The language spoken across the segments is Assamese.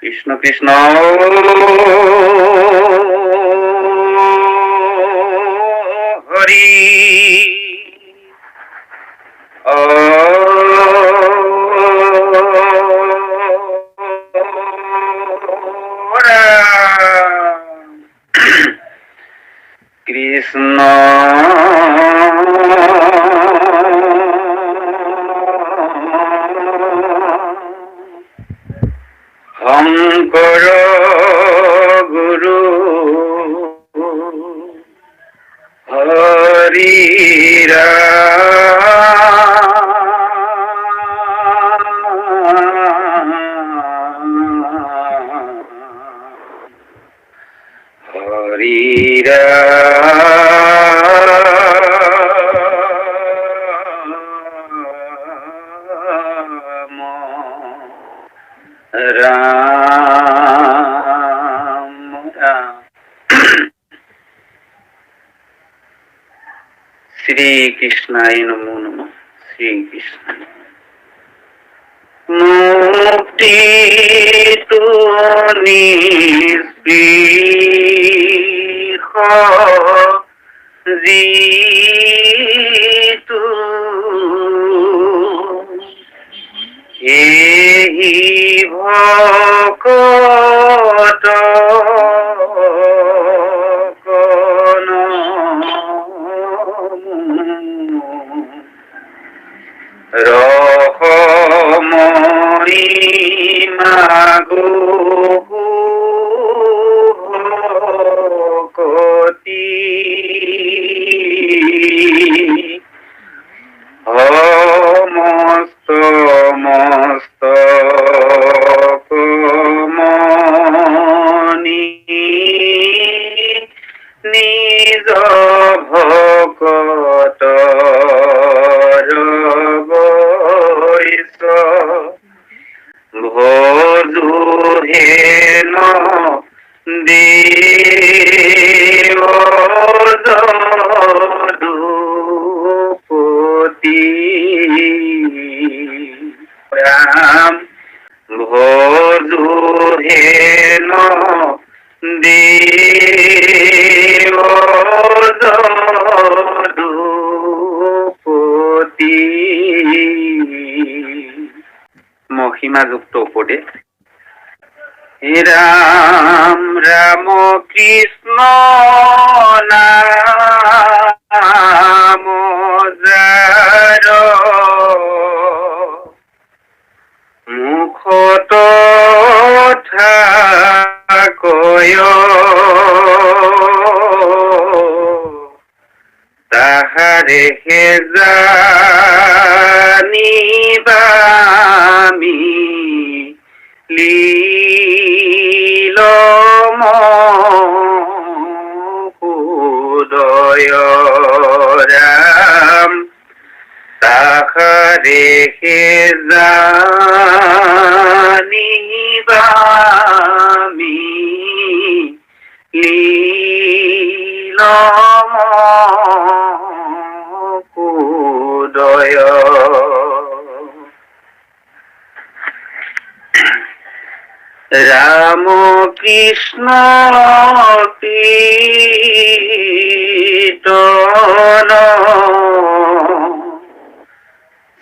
কৃষ্ণ কৃষ্ণ হরি কৃষ্ণ শঙ্কর গুরু হরি হরি রাম রাম। শ্রীকৃষ্ণায় নমো নমঃ। শ্রীকৃষ্ণ মুক্তি তো নিস্পৃহ জিতু এহি ভকত কোন রহময়ী মাগো ভকতি মস্ত মস্ত মনি নিজ ভকত ভজু হেন দেব যদুপতি রাম ভজু হেন দেব যদুপতি। মহিমাযুক্ত উপদেশ। রাম রাম কৃষ্ণ নাম যার মুখত কয় তাহারে হে জানিবামি লীলম উদয় রাম তাহারে হে জানিবামি লীলম উদয়। রাম কৃষ্ণ কীর্তন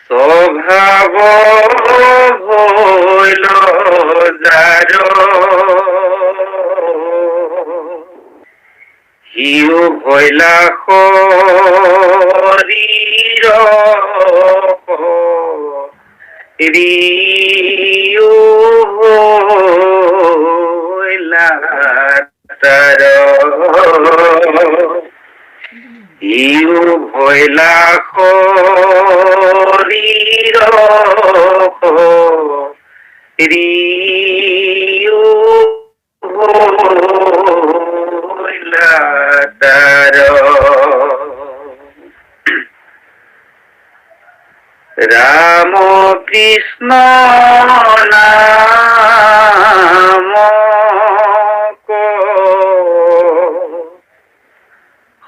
স্বভাব হইল যার হিউ হইলা শরীর রিয়ু হইলা তার ইউ হইলা শরীর রিয়ু হইলা তার রাম কৃষ্ণ নাম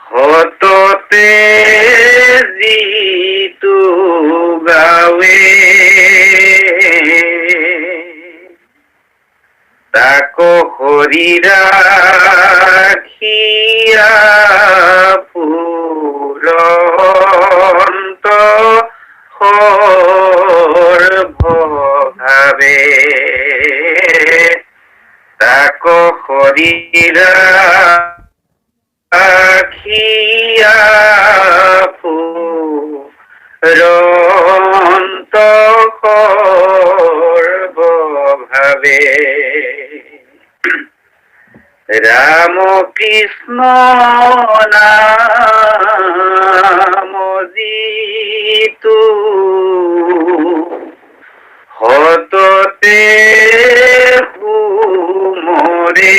হততে জিতু গাৱে হরি রাখিয়া পুরন্ত ভাবে তাক হরি রাখিয়া পুরন্ত ভাবে রাম কৃষ্ণ নাম জিতু হততে হুমরে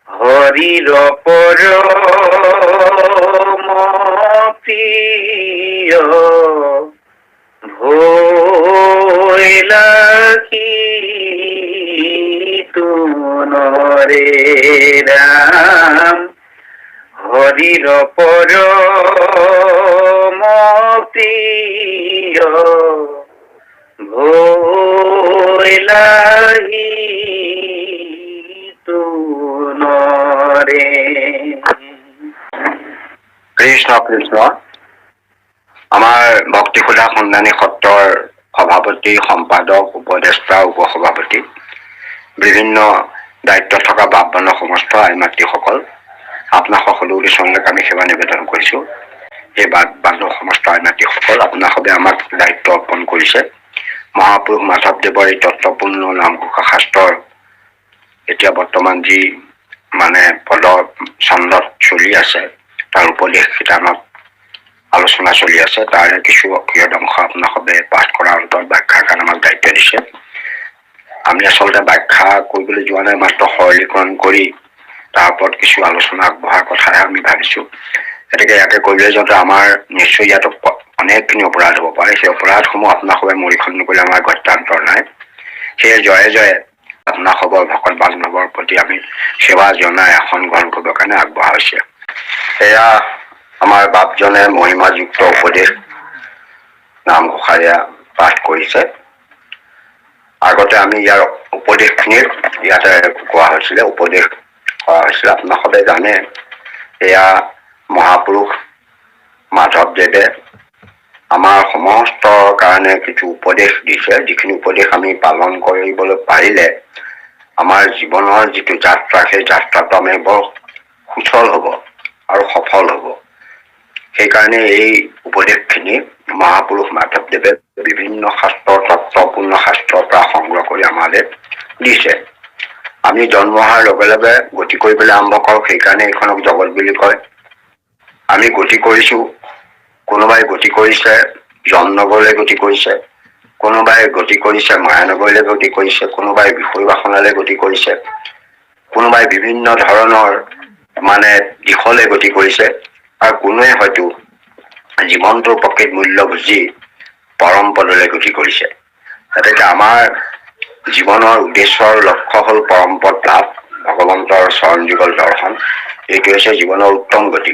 হরির পরম প্রিয় ভৈলাকি তুনরে রাম হরির পরম প্রিয় ভৈলাহি তুনরে। কৃষ্ণ কৃষ্ণ। আমাৰ ভক্তিসুধা সন্ধানী সত্ৰৰ সভাপতি, সম্পাদক, উপদেষ্টা, উপসভাপতি, বিভিন্ন দায়িত্বত থকা বাপবন সমস্ত আই মাতৃসকল, আপোনাক সকলো উদ্দেশ্যলৈকে আমি সেৱা নিবেদন কৰিছোঁ। এই বাপবন সমস্ত আই মাতৃসকল, আপোনালোকে আমাক দায়িত্ব অৰ্পণ কৰিছে। মহাপুৰুষ মাধৱদেৱৰ এই তত্ত্বপূৰ্ণ নামঘোষা শাস্ত্ৰৰ এতিয়া বৰ্তমান যি পদ চন্দত চলি আছে, তাৰ উপদেশ শিতানত আলোচনা চলি আছে, তাৰে কিছু অংশ আপোনালোকে পাঠ কৰাৰ অন্তত ব্যাখ্যাৰ কাৰণে আমাক দায়িত্ব দিছে। আমি আচলতে ব্যাখ্যা কৰিবলৈ যোৱা নাই, মাত্ৰ সৰলীকৰণ কৰি তাৰ ওপৰত কিছু আলোচনা আগবঢ়াৰ কথাহে আমি ভাবিছোঁ। গতিকে ইয়াকে কৰিলে যাতে আমাৰ নিশ্চয় ইয়াত অনেকখিনি অপৰাধ হ'ব পাৰে। সেই অপৰাধসমূহ আপোনালোকে মৰিখন নকৰিলে আমাৰ গত্যান্তৰ নাই। সেয়ে জয়ে জয়ে আপোনালোকৰ ভকত বান্ধৱৰ প্ৰতি আমি সেৱা জনাই আসন গ্ৰহণ কৰিবৰ কাৰণে আগবঢ়া হৈছে। এয়া আমাৰ বাপজনে মহিমাযুক্ত উপদেশ নামঘোষাৰে পাঠ কৰিছে। আগতে আমি ইয়াৰ উপদেশখিনিৰ ইয়াতে কোৱা হৈছিলে, উপদেশ কৰা হৈছিলে। আপোনালোকে জানে এয়া মহাপুৰুষ মাধৱদেৱে আমাৰ সমস্ত কাৰণে কিছু উপদেশ দিছে, যিখিনি উপদেশ আমি পালন কৰিবলৈ পাৰিলে আমাৰ জীৱনৰ যিটো যাত্ৰা, সেই যাত্ৰাটো আমি বৰ সুচল হ'ব আৰু সফল হ'ব। সেইকাৰণে এই উপদেশখিনি মহাপুৰুষ মাধৱদেৱে বিভিন্ন শাস্ত্ৰৰ তত্ত্বপূৰ্ণ শাস্ত্ৰৰ পৰা সংগ্ৰহ কৰি আমালৈ দিছে। আমি জন্ম হোৱাৰ লগে লগে গতি কৰিবলৈ আৰম্ভ কৰোঁ, সেইকাৰণে এইখনক জগত বুলি কয়। আমি গতি কৰিছোঁ, কোনোবাই গতি কৰিছে জমনগৰলৈ গতি কৰিছে, কোনোবাই গতি কৰিছে মায়ানগৰলৈ গতি কৰিছে, কোনোবাই বিষয়বাসনালৈ গতি কৰিছে, কোনোবাই বিভিন্ন ধৰণৰ দিশলৈ গতি কৰিছে, আৰু কোনোৱে হয়তো জীৱনটোৰ প্ৰকৃত মূল্য বুজি পৰম পদলৈ গতি কৰিছে। গতিকে আমাৰ জীৱনৰ উদ্দেশ্যৰ লক্ষ্য হ'ল পৰম পদ লাভ, ভগৱন্তৰ চৰণ যুগল দৰ্শন। এইটো হৈছে জীৱনৰ উত্তম গতি।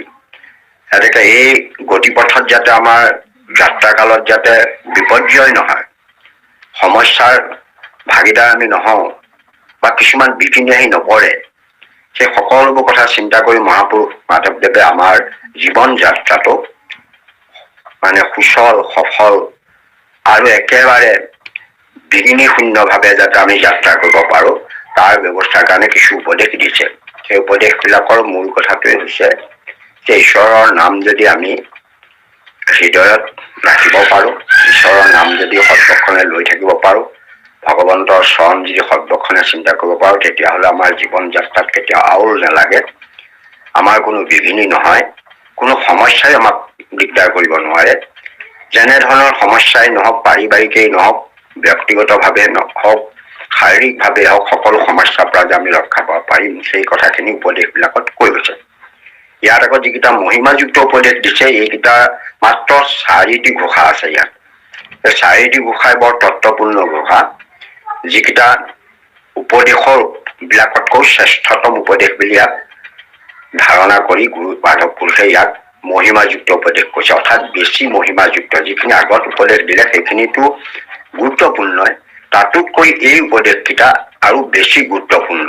গতিকে এই গতিপথত যাতে আমাৰ যাত্ৰা কালত যাতে বিপৰ্যয় নহয়, সমস্যাৰ ভাগিদাৰ আমি নহওঁ বা কিছুমান বিঘিনি আহি নপৰে, সেই সকলোবোৰ কথা চিন্তা কৰি মহাপুৰুষ মাধৱদেৱে আমাৰ জীৱন যাত্ৰাটো সুচল, সফল আৰু একেবাৰে বিঘিনি শূন্যভাৱে যাতে আমি যাত্ৰা কৰিব পাৰোঁ, তাৰ ব্যৱস্থাৰ কাৰণে কিছু উপদেশ দিছে। সেই উপদেশবিলাকৰ মূল কথাটোৱে হৈছে যে ঈশ্বৰৰ নাম যদি আমি হৃদয়ত ৰাখিব পাৰোঁ, ঈশ্বৰৰ নাম যদি সৰ্বক্ষণে লৈ থাকিব পাৰোঁ, ভগৱন্তৰ চৰণ যদি সৰ্বক্ষণে চিন্তা কৰিব পাৰোঁ, তেতিয়াহ'লে আমাৰ জীৱন যাত্ৰাত কেতিয়াও আউল নালাগে, আমাৰ কোনো বিঘিনি নহয়, কোনো সমস্যাই আমাক দিগদাৰ কৰিব নোৱাৰে। যেনেধৰণৰ সমস্যাই নহওক, পাৰিবাৰিকেই নহওক, ব্যক্তিগতভাৱে নহওক, শাৰীৰিকভাৱে হওক, সকলো সমস্যাৰ পৰা যে আমি ৰক্ষা পাব পাৰিম, সেই কথাখিনি উপদেশবিলাকত কৈ গৈছে। ইয়াত আকৌ যিকেইটা মহিমাযুক্ত উপদেশ দিছে, এইকেইটা মাত্ৰ 4টি ঘোষা আছে ইয়াত। এই 4টি ঘোষাই বৰ তত্ত্বপূৰ্ণ ঘোষা, যিকেইটা উপদেশৰ বিলাকতকৈ শ্ৰেষ্ঠতম উপদেশ বুলি ইয়াক ধাৰণা কৰি গুৰু মাধৱ পুৰুষে ইয়াক মহিমাযুক্ত উপদেশ কৈছে, অৰ্থাৎ বেছি মহিমাযুক্ত। যিখিনি আগত উপদেশ দিলে সেইখিনিতো গুৰুত্বপূৰ্ণ, তাতোতকৈ এই উপদেশকেইটা আৰু বেছি গুৰুত্বপূৰ্ণ।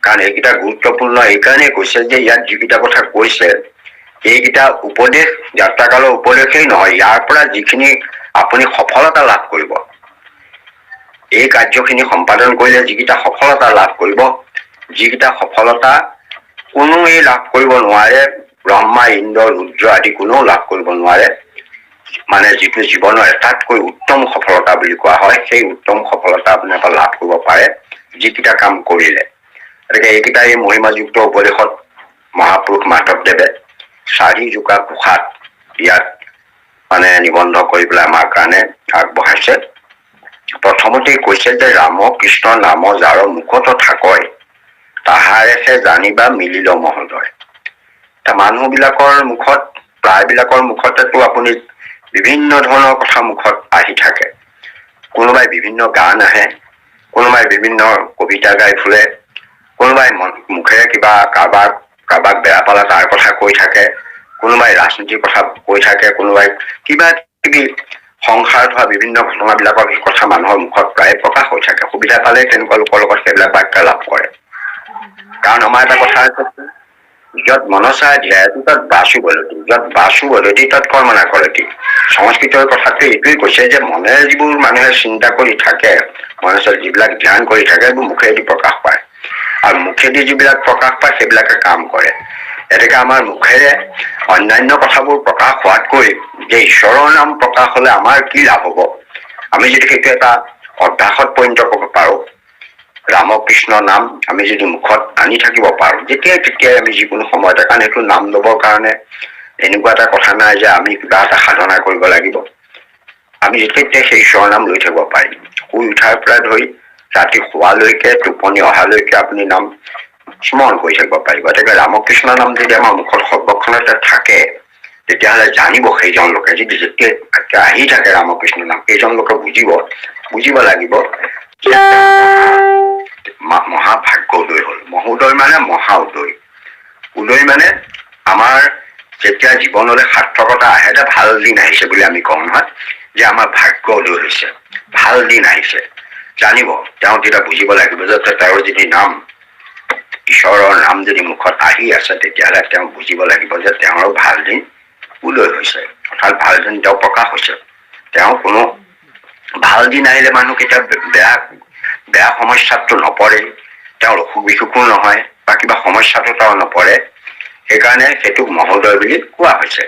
কাৰণ এইকেইটা গুৰুত্বপূৰ্ণ এইকাৰণে কৈছে যে ইয়াত যিকেইটা কথা কৈছে এইকেইটা উপদেশ যাত্ৰাকালৰ উপদেশেই নহয়, ইয়াৰ পৰা যিখিনি আপুনি সফলতা লাভ কৰিব, এই কাৰ্যখিনি সম্পাদন কৰিলে যিকেইটা সফলতা লাভ কৰিব, যিকেইটা সফলতা কোনোৱেই লাভ কৰিব নোৱাৰে, ব্ৰহ্মা ইন্দ্ৰ ৰুদ্ৰ আদি কোনেও লাভ কৰিব নোৱাৰে, মানে যিটো জীৱনৰ এটাতকৈ উত্তম সফলতা বুলি কোৱা হয়, সেই উত্তম সফলতা আপোনালোকে লাভ কৰিব পাৰে যিকেইটা কাম কৰিলে। গতিকে এইকেইটা এই মহিমাযুক্ত উপদেশত মহাপুৰুষ মাধৱদেৱে 4 জোকা কোষাত ইয়াত মানে নিবন্ধ কৰি পেলাই আমাৰ কাৰণে আগবঢ়াইছে। প্ৰথমতে কৈছে যে ৰাম কৃষ্ণ নাম যাৰ মুখত থাকয় তাহাৰেহে জানিবা মিলিল মহোদয়। মানুহবিলাকৰ মুখত, প্ৰায়বিলাকৰ মুখতেতো আপুনি বিভিন্ন ধৰণৰ কথা মুখত আহি থাকে। কোনোবাই বিভিন্ন গান আহে, কোনোবাই বিভিন্ন কবিতা গাই ফুৰে, কোনোবাই মুখেৰে কিবা কাৰোবাক বেয়া পালে তাৰ কথা কৈ থাকে, কোনোবাই ৰাজনীতিৰ কথা কৈ থাকে, কোনোবাই কিবা কিবি সংসাৰত হোৱা বিভিন্ন ঘটনাবিলাকৰ কথা মানুহৰ মুখত প্ৰায় প্ৰকাশ হৈ থাকে। সুবিধা পালে তেনেকুৱা লোকৰ লগত সেইবিলাক বাৰ্তালাপ কৰে। কাৰণ আমাৰ এটা কথা আছে, যত মনসা ধ্যায়তি তত বাসু বলতি, যত বাসু বলতি তত কৰ্মনা কৰতি। সংস্কৃতৰ কথাটো এইটোৱে কৈছে যে মনেৰে যিবোৰ মানুহে চিন্তা কৰি থাকে, মনসৰ যিবিলাক ধ্যান কৰি থাকে সেইবোৰ মুখেদি প্ৰকাশ পায়, আৰু মুখেদি যিবিলাক প্ৰকাশ পায় সেইবিলাকে কাম কৰে। এনেকে আমাৰ মুখেৰে অন্যান্য কথাবোৰ প্ৰকাশ হোৱাতকৈ যে ঈশ্বৰৰ নাম প্ৰকাশ হলে আমাৰ কি লাভ হব, আমি যদি সেইটো এটা অভ্যাসত পৰিণত কৰিব পাৰো, ৰাম কৃষ্ণ নাম আমি যদি মুখত আনি থাকিব পাৰো তেতিয়াই আমি যিকোনো সময়তে, কাৰণ এইটো নাম লবৰ কাৰণে এনেকুৱা এটা কথা নাই যে আমি কিবা এটা সাধনা কৰিব লাগিব। আমি যেতিয়া সেই ঈশ্বৰৰ নাম লৈ থাকিব পাৰিম। শুই উঠাৰ পৰা ধৰি ৰাতি শোৱালৈকে, টোপনি অহালৈকে আপুনি নাম স্মৰণ কৰি থাকিব পাৰিব। গতিকে ৰামকৃষ্ণ নাম যদি আমাৰ মুখত সৰ্বক্ষণতে থাকে তেতিয়াহ'লে জানিব সেইজন লোকে, যদি যেতিয়া আহি থাকে ৰামকৃষ্ণ নাম, সেইজন লোকে বুজিব লাগিব মহাভাগ্য উদয় হল। মহোদয় মানে মহা উদয়, উদয় মানে আমাৰ যেতিয়া জীৱনলৈ সাৰ্থকতা আহে, যে ভাল দিন আহিছে বুলি আমি কওঁ নহয়, যে আমাৰ ভাগ্য উদয় হৈছে, ভাল দিন আহিছে। জানিব তেওঁ তেতিয়া বুজিব লাগিব যে তেওঁৰ যদি নাম, ঈশ্বৰৰ নাম যদি মুখত আহি আছে তেতিয়াহ'লে তেওঁ বুজিব লাগিব যে তেওঁৰ ভাল দিন উদয় হৈছে, অৰ্থাৎ ভাল দিন তেওঁ প্ৰকাশ হৈছে। তেওঁ কোনো ভাল দিন আহিলে মানুহ কেতিয়া বেয়া সমস্যাতটো নপৰে, তেওঁৰ অসুখ বিসুখো নহয় বা কিবা সমস্যাটো তেওঁ নপৰে, সেইকাৰণে সেইটোক মহোদয় বুলি কোৱা হৈছে।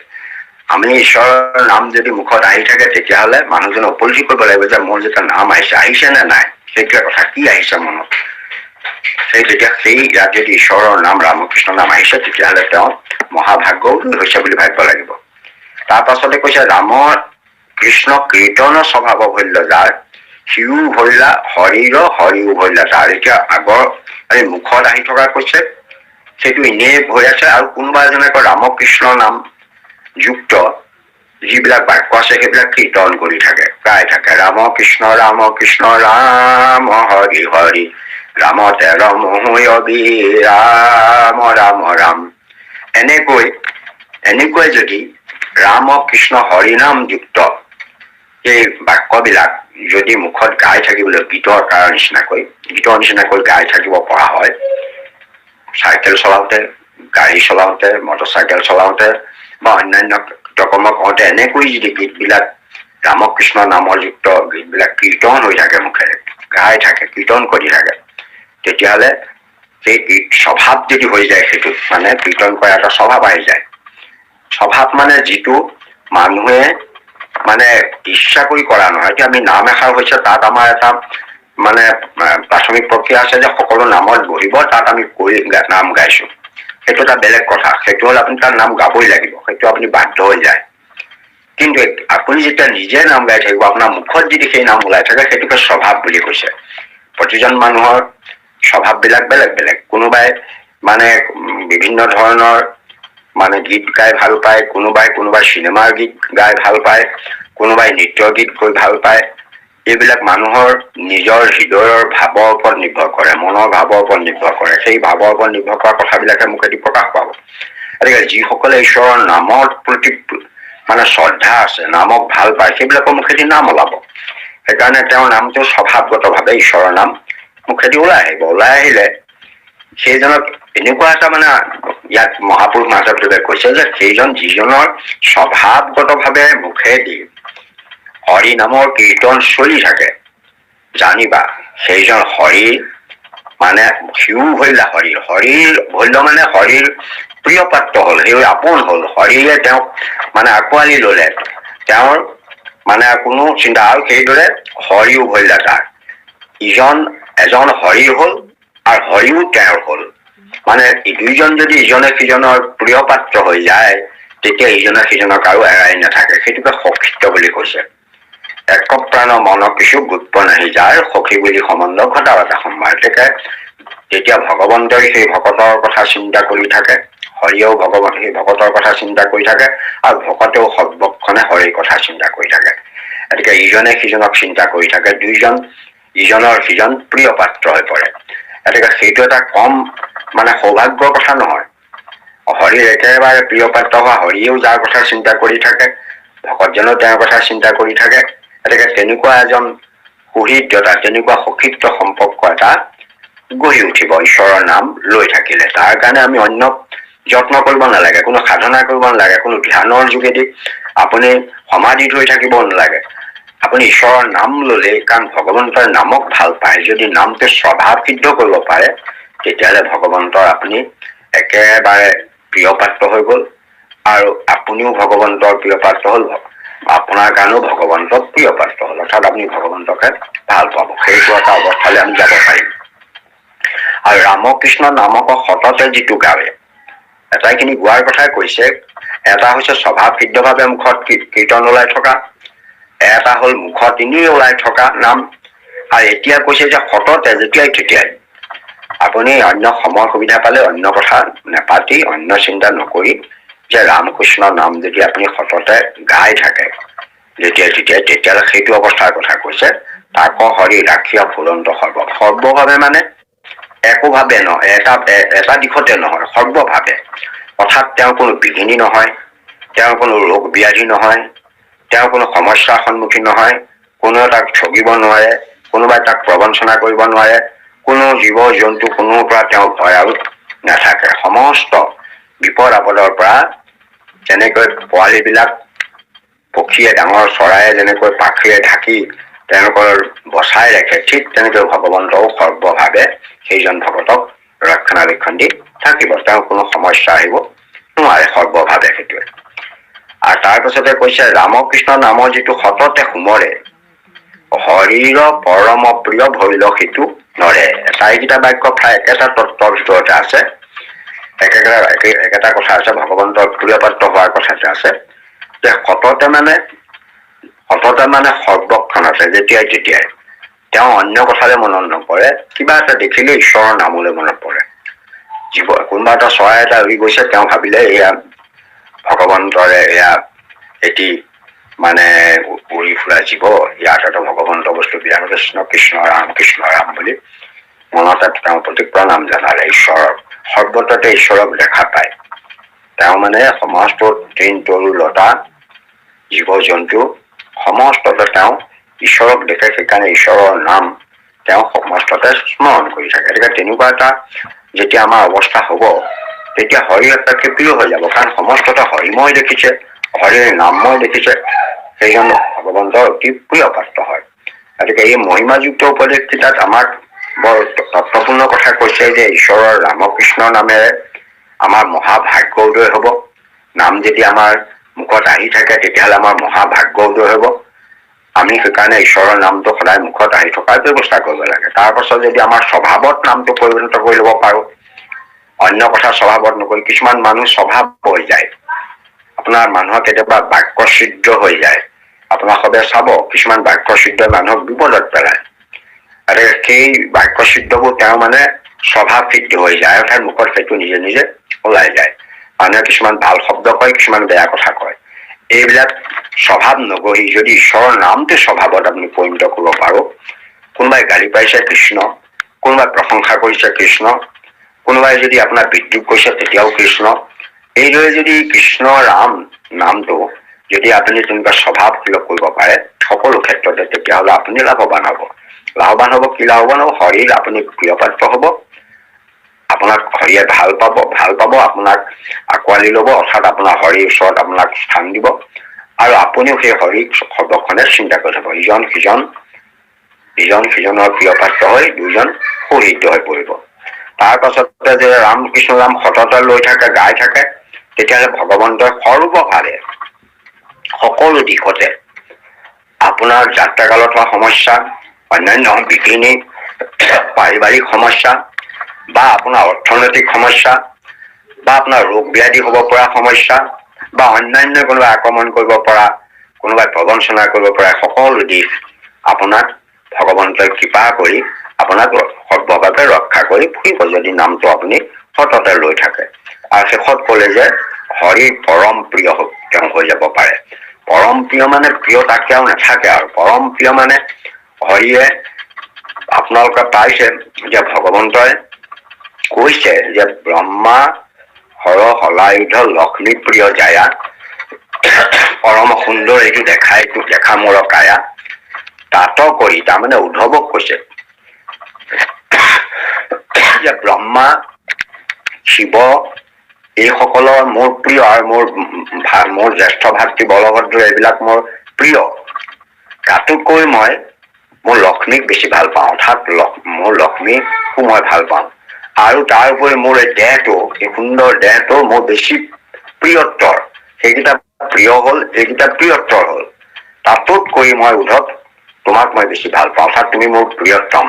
আমি ঈশ্বৰৰ নাম যদি মুখত আহি থাকে তেতিয়াহ'লে মানুহজনে উপলব্ধি কৰিব লাগিব যে মোৰ যেতিয়া নাম আহিছে নে নাই, সেইটোৱে কথা, কি আহিছে মনত। সেই ইয়াত যদি ঈশ্বৰৰ নাম ৰামকৃষ্ণ নাম আহিছে তেতিয়াহ'লে তেওঁ মহাভাগ্য হৈছে বুলি ভাবিব লাগিব। তাৰ পাছতে কৈছে ৰাম কৃষ্ণ কীৰ্তন স্বভাৱ ভল্য যাৰ, সিও ভৰিলা হৰিৰ হৰিও ভৰিলা তাৰ। এতিয়া আগৰ এই মুখত আহি থকা কৈছে সেইটো এনেই হৈ আছে, আৰু কোনোবা এজনে কয় ৰামকৃষ্ণ নাম যুক্ত যিবিলাক বাক্য আছে সেইবিলাক কীৰ্তন কৰি থাকে, গাই থাকে, ৰাম কৃষ্ণ ৰাম হৰি হৰি ৰাম তেৰ মহয়বি ৰাম ৰাম ৰাম। এনেকৈ যদি ৰাম কৃষ্ণ হৰি নাম যুক্ত এই বাক্যবিলাক যদি মুখত গাই থাকিবলৈ গীতৰ নিচিনাকৈ গাই থাকিব পৰা হয়, চাইকেল চলাওঁতে, গাড়ী চলাওঁতে, মটৰ চাইকেল চলাওঁতে বা অন্যান্য কৰ্ম কৰোঁতে এনেকৈ যদি গীতবিলাক ৰামকৃষ্ণ নামৰ যুক্ত গীতবিলাক কীৰ্তন হৈ থাকে, মুখেৰে গাই থাকে, কীৰ্তন কৰি থাকে, তেতিয়াহ'লে সেই গীত স্বভাৱ যদি হৈ যায়, সেইটোত মানে কীৰ্তন কৰা এটা স্বভাৱ আহি যায়। স্বভাৱ মানে যিটো মানুহে মানে ইচ্ছা কৰি কৰা নহয়। এতিয়া আমি নাম এষাৰ হৈছে, তাত আমাৰ এটা মানে প্ৰাথমিক প্ৰক্ৰিয়া আছে যে সকলো নামত বহিব, তাত আমি নাম গাইছো, সেইটো এটা বেলেগ কথা। সেইটো হ'ল আপুনি তাৰ নাম গাবই লাগিব, সেইটো আপুনি বাধ্য হৈ যায়। কিন্তু আপুনি যেতিয়া নিজে নাম গাই থাকিব, আপোনাৰ মুখত যদি সেই নাম ওলাই থাকে, সেইটোকে স্বভাৱ বুলি কৈছে। প্ৰতিজন মানুহৰ স্বভাৱবিলাক বেলেগ বেলেগ। কোনোবাই মানে বিভিন্ন ধৰণৰ মানে গীত গাই ভাল পায়, কোনোবাই চিনেমাৰ গীত গাই ভাল পায়, কোনোবাই নৃত্য গীত গৈ ভাল পায়। এইবিলাক মানুহৰ নিজৰ হৃদয়ৰ ভাৱৰ ওপৰত নিৰ্ভৰ কৰে, মনৰ ভাৱৰ ওপৰত নিৰ্ভৰ কৰে। সেই ভাৱৰ ওপৰত নিৰ্ভৰ কৰা কথাবিলাকে মুখেদি প্ৰকাশ পাব। গতিকে যিসকলে ঈশ্বৰৰ নামৰ প্ৰতি মানে শ্ৰদ্ধা আছে, নামক ভাল পায়, সেইবিলাকৰ মুখেদি নাম ওলাব। সেইকাৰণে তেওঁৰ নামটো স্বভাৱগতভাৱে ঈশ্বৰৰ নাম মুখেদি ওলাই আহিব। ওলাই আহিলে সেইজনক এনেকুৱা এটা মানে ইয়াত মহাপুৰুষ মাধৱদেৱে কৈছে যে সেইজন যিজনৰ স্বভাৱগতভাৱে মুখেদি হৰি নামৰ কীৰ্তন চলি থাকে, জানিবা সেইজন হৰি মানে সিও ভৰিলা হৰিৰ ভৰিল মানে হৰিৰ প্ৰিয় পাত্ৰ হল, সেই আপোন হল, হৰিয়ে তেওঁক মানে আঁকোৱালি ললে, তেওঁৰ মানে কোনো চিন্তা। আৰু সেইদৰে হৰিও ভৰিলা তাৰ, এজন হৰি হল আৰু হৰিও তেওঁৰ হল। মানে দুইজন যদি ইজনে সিজনৰ প্ৰিয় পাত্ৰ হৈ যায় তেতিয়া ইজনে সিজনক আৰু এৰাই নাথাকে। সেইটোকে সখিত্ব বুলি কৈছে। এক প্ৰাণ মন কিছু গুৰুত্ব নাহি যাৰ সখী বুলি সম্বন্ধ ঘটা এটা সম্ভাৰ। তেতিয়া ভগৱন্তই সেই ভকতৰ কথা চিন্তা কৰি থাকে, হৰিয়েও সেই ভকতৰ কথা চিন্তা কৰি থাকে, আৰু ভকতেও সৰ্বক্ষণে হৰিৰ কথা চিন্তা কৰি থাকে। গতিকে ইজনে সিজনক চিন্তা কৰি থাকে, দুইজন ইজনৰ সিজন প্ৰিয় পাত্ৰ হৈ পৰে। গতিকে সেইটো এটা কম মানে সৌভাগ্যৰ কথা নহয়। হৰিৰ একেবাৰে প্ৰিয় পাত্ৰ হোৱা, হৰিয়েও যাৰ কথা চিন্তা কৰি থাকে, ভকতজনেও তেওঁৰ কথা চিন্তা কৰি থাকে। গতিকে তেনেকুৱা এজন সুহৃদতা, তেনেকুৱা সখিত্ব সম্পৰ্ক এটা গঢ়ি উঠিব ঈশ্বৰৰ নাম লৈ থাকিলে। তাৰ কাৰণে আমি অন্য যত্ন কৰিব নালাগে, কোনো সাধনা কৰিব নালাগে, কোনো ধ্যানৰ যোগেদি আপুনি সমাধিত হৈ থাকিব নালাগে। আপুনি ঈশ্বৰৰ নাম ললে, কাৰণ ভগৱন্তৰ নামক ভাল পায়, যদি নামটো স্বভাৱ সিদ্ধ কৰিব পাৰে তেতিয়াহ'লে ভগৱন্তৰ আপুনি একেবাৰে প্ৰিয় পাত্ৰ হৈ গল, আৰু আপুনিও ভগৱন্তৰ প্ৰিয় পাত্ৰ হল, আপোনাৰ কাৰণেও ভগৱন্তৰ প্ৰিয় পাত্ৰ হল, অৰ্থাৎ আপুনি ভগৱন্তকে ভাল পাব। সেইটো এটা অৱস্থালৈ আমি যাব পাৰিম। আৰু ৰামকৃষ্ণ নামক সততে যিটো গাৱে, এটাইখিনি গোৱাৰ কথাই কৈছে। এটা হৈছে স্বভাৱ সিদ্ধভাৱে মুখত কীৰ্তন ওলাই থকা, এটা হল মুখত এনেই ওলাই থকা নাম, আৰু এতিয়া কৈছে যে সততে যেতিয়াই তেতিয়াই আপুনি অন্য সময় সুবিধা পালে অন্য কথা নেপাতি, অন্য চিন্তা নকৰি যে ৰামকৃষ্ণ নাম যদি আপুনি সততে গাই থাকে যেতিয়াই তেতিয়াই, তেতিয়াহ'লে সেইটো অৱস্থাৰ কথা কৈছে। তাক হৰি ৰাখিয়া ফুলন্ত সৰ্বভাৱে মানে একোভাৱে নহয়, এটা দিশতে নহয়, সৰ্বভাৱে। অৰ্থাৎ তেওঁৰ কোনো বিঘিনি নহয়, তেওঁৰ কোনো ৰোগ ব্যাধি নহয়, তেওঁৰ কোনো সমস্যাৰ সন্মুখীন নহয়, কোনেও তাক ঠগিব নোৱাৰে, কোনোবাই তাক প্ৰবঞ্চনা কৰিব নোৱাৰে, কোনো জীৱ জন্তু কোনোৰ পৰা তেওঁ ভয়াল নাথাকে। সমস্ত বিপদ আপদৰ পৰা যেনেকৈ পোৱালী বিলাক পক্ষীয়ে ডাঙৰ চৰাইয়ে যেনেকৈ পাখিৰে ঢাকি তেওঁলোকৰ বচাই ৰাখে, ঠিক তেনেকৈ ভগৱন্তও সৰ্বভাৱে সেইজন ভকতক ৰক্ষণাবেক্ষণ দি থাকিব, তেওঁৰ কোনো সমস্যা আহিব নোৱাৰে সৰ্বভাৱে। সেইটোৱে। আৰু তাৰপিছতে কৈছে ৰামকৃষ্ণ নামৰ যিটো সততে সোমৰে, হৰিৰ পৰম প্ৰিয় ভৈল সিটো নৰে। চাৰিকেইটা বাক্য প্ৰায় একেটা তত্ত্বৰ ভিতৰতে আছে, একেটা কথা আছে, ভগৱন্তৰ প্ৰিয় পাত্ৰ হোৱাৰ কথাতে আছে। যে সততে মানে সৰ্বক্ষণতে যেতিয়াই তেতিয়াই তেওঁ অন্য কথালৈ মনত নপৰে, কিবা এটা দেখিলে ঈশ্বৰৰ নামলৈ মনত পৰে। কোনোবা এটা চৰাই এটা উৰি গৈছে, তেওঁ ভাবিলে এয়া ভগৱন্তৰে এয়া এটি মানে উৰি ফুৰা জীৱ, ইয়াত এটা ভগৱন্ত বস্তু বিৰাট কৃষ্ণ কৃষ্ণ ৰাম কৃষ্ণ ৰাম বুলি মনতে তেওঁ প্ৰতি প্ৰণাম জনালে। ঈশ্বৰক সৰ্বত্ৰতে ঈশ্বৰক দেখা পায়। তেওঁ মানে সমস্ত তৃণ তৰু লতা জীৱ জন্তু সমস্ততে তেওঁ ঈশ্বৰক দেখে, সেইকাৰণে ঈশ্বৰৰ নাম তেওঁ সমস্ততে স্মৰণ কৰি থাকে। গতিকে তেনেকুৱা এটা যেতিয়া আমাৰ অৱস্থা হব, তেতিয়া হৰি এটাকে প্ৰিয় হৈ যাব, কাৰণ সমস্ততে হৰিময় দেখিছে, হৰিৰ নামময় দেখিছে, সেইজন ভগৱন্তৰ অতি প্ৰিয় পাত্ৰ হয়। গতিকে এই মহিমাযুক্ত উপদেশ কেইটাত আমাক বৰ তত্বপূৰ্ণ কথা কৈছে যে ঈশ্বৰৰ ৰামকৃষ্ণ নামেৰে আমাৰ মহাভাগ্য উদয় হব। নাম যদি আমাৰ মুখত আহি থাকে তেতিয়াহ'লে আমাৰ মহাভাগ্য উদয় হব। আমি সেইকাৰণে ঈশ্বৰৰ নামটো সদায় মুখত আহি থকাৰ ব্যৱস্থা কৰিব লাগে। তাৰ পাছত যদি আমাৰ স্বভাৱত নামটো পৰিণত কৰি ল'ব পাৰো, অন্য কথা স্বভাৱত নকৰি, কিছুমান মানুহ স্বভাৱ হৈ যায়, আপোনাৰ মানুহৰ কেতিয়াবা বাক্য সিদ্ধ হৈ যায়, আপোনাৰ সদায় চাব কিছুমান বাক্য সিদ্ধ মানুহক বিপদত পেলায়। আৰু সেই বাক্য সিদ্ধবোৰ তেওঁ মানে স্বভাৱ সিদ্ধ হৈ যায়, অৰ্থাৎ মুখত সেইটো নিজে নিজে ওলাই যায়। মানুহে কিছুমান ভাল শব্দ কয়, কিছুমান বেয়া কথা কয়, এইবিলাক স্বভাৱ নগঢ়ি যদি ঈশ্বৰৰ নামটো স্বভাৱত আপুনি পৰিণত কৰিব পাৰো, কোনোবাই গালি পাইছে কৃষ্ণ, কোনোবাই প্ৰশংসা কৰিছে কৃষ্ণ, কোনোবাই যদি আপোনাৰ বিদ্ৰোহ কৰিছে তেতিয়াও কৃষ্ণ, এইদৰে যদি কৃষ্ণ ৰাম নামটো যদি আপুনি তেনেকুৱা স্বভাৱ সুলভ কৰিব পাৰে, সকলো ক্ষেত্ৰতে, তেতিয়াহ'লে আপুনি লাভৱান হ'ব। লাভৱান হ'ব, কি লাভৱান হ'ব? হৰিৰ আপুনি প্ৰিয় পাত্ৰ হ'ব, আপোনাক হৰিয়ে ভাল পাব, আপোনাক আঁকোৱালি ল'ব, অৰ্থাৎ আপোনাৰ হৰিৰ ওচৰত আপোনাক স্থান দিব, আৰু আপুনিও সেই হৰিক সৰ্বক্ষণে চিন্তা কৰি থাকিব। ইজন সিজনৰ প্ৰিয় পাত্ৰ হৈ দুইজন সুহৃদ হৈ পৰিব। তাৰ পাছতে যে ৰাম কৃষ্ণ নাম সততে লৈ থাকে, গাই থাকে, তেতিয়াহ'লে ভগৱন্তই সৰ্বভাৱে সকলো দিশতে আপোনাৰ যাত্ৰাকালত হোৱা সমস্যা, অন্যান্য বিঘিনি, পাৰিবাৰিক সমস্যা, বা আপোনাৰ অৰ্থনৈতিক সমস্যা, বা আপোনাৰ ৰোগ ব্যাধি হ'ব পৰা সমস্যা, বা অন্যান্য কোনোবাই আক্ৰমণ কৰিব পৰা, কোনোবাই প্ৰবঞ্চনা কৰিব পৰা সকলো দিশ আপোনাক ভগৱন্তই কৃপা কৰি আপোনাক সৰ্বভাৱে ৰক্ষা কৰি ফুৰিব, যদি নামটো আপুনি সততে লৈ থাকে। আৰু শেষত ক'লে যে হৰিৰ পৰম প্ৰিয় তেওঁ হৈ যাব পাৰে। পৰম প্ৰিয় মানে প্ৰিয় তাকেও নাথাকে, আৰু পৰম প্ৰিয় মানে হৰিয়ে, আপোনালোকে পাইছে যে ভগৱন্তই কৈছে যে ব্ৰহ্মা হৰ হলায়ুধ লক্ষ্মী প্ৰিয় জায়া, পৰম সুন্দৰ এইটো দেখা মোৰ কায়া, তাত কৰি, তাৰমানে উদ্ধৱক কৈছে যে ব্ৰহ্মা, শিৱ এইসকলৰ মোৰ প্ৰিয়, আৰু মোৰ জ্যেষ্ঠ ভাতৃ বলভদ্ৰ এইবিলাক মোৰ প্ৰিয়। তাতোতকৈ মই মোৰ লক্ষ্মীক বেছি ভাল পাওঁ, অৰ্থাৎ মোৰ লক্ষ্মীকো মই ভাল পাওঁ। আৰু তাৰ উপৰি মোৰ এই দেহটো, এই সুন্দৰ দেহটো মোৰ বেছি প্ৰিয়ত্তৰ, সেইকেইটা প্ৰিয় হ'ল, এইকেইটা প্ৰিয়ত্তৰ হ'ল। তাতোতকৈ মই উদ্ধৱ তোমাক মই বেছি ভাল পাওঁ, অৰ্থাৎ তুমি মোৰ প্ৰিয়তম।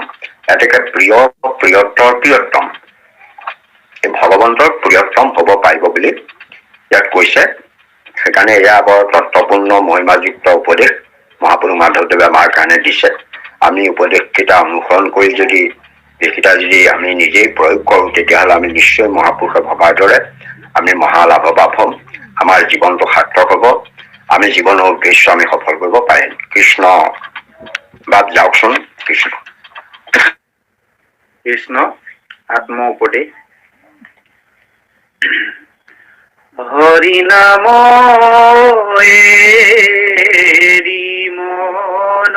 গতিকে প্ৰিয়ত্তম এই ভগৱন্তৰ প্ৰিয়তম হ'ব পাৰিব বুলি ইয়াত কৈছে। সেইকাৰণে এয়া বৰ তত্বপূৰ্ণ মহিমাযুক্ত উপদেশ মহাপুৰুষ মাধৱদেৱে আমাৰ কাৰণে দিছে। আমি উপদেশকেইটা অনুসৰণ কৰি যদি এইকেইটা যদি আমি নিজেই প্ৰয়োগ কৰোঁ, তেতিয়াহ'লে আমি নিশ্চয় মহাপুৰুষে ভবাৰ দৰে আমি মহালাভৱান হ'ম, আমাৰ জীৱনটো সাৰ্থক হ'ব, আমি জীৱনৰ উদ্দেশ্য আমি সফল কৰিব পাৰিম। কৃষ্ণ বাদ যাওকচোন। কৃষ্ণ আত্ম উপদেশ। হৰি নাম এৰি মন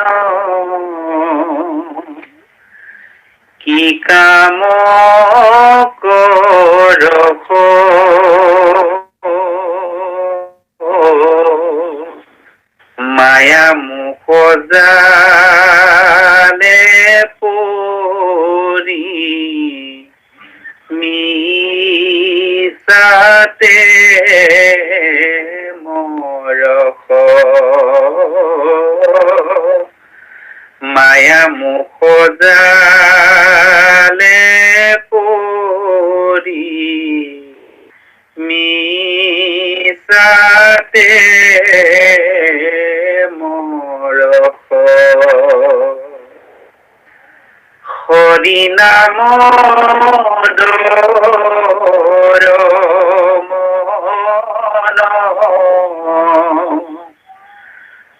কি কাম কৰ, মায়া মুখ জালে পৰি মিছাতে মৰখ, মায়া মুখ জালে পৰি মিছাতে মৰখ, হৰি নাম দৰ মন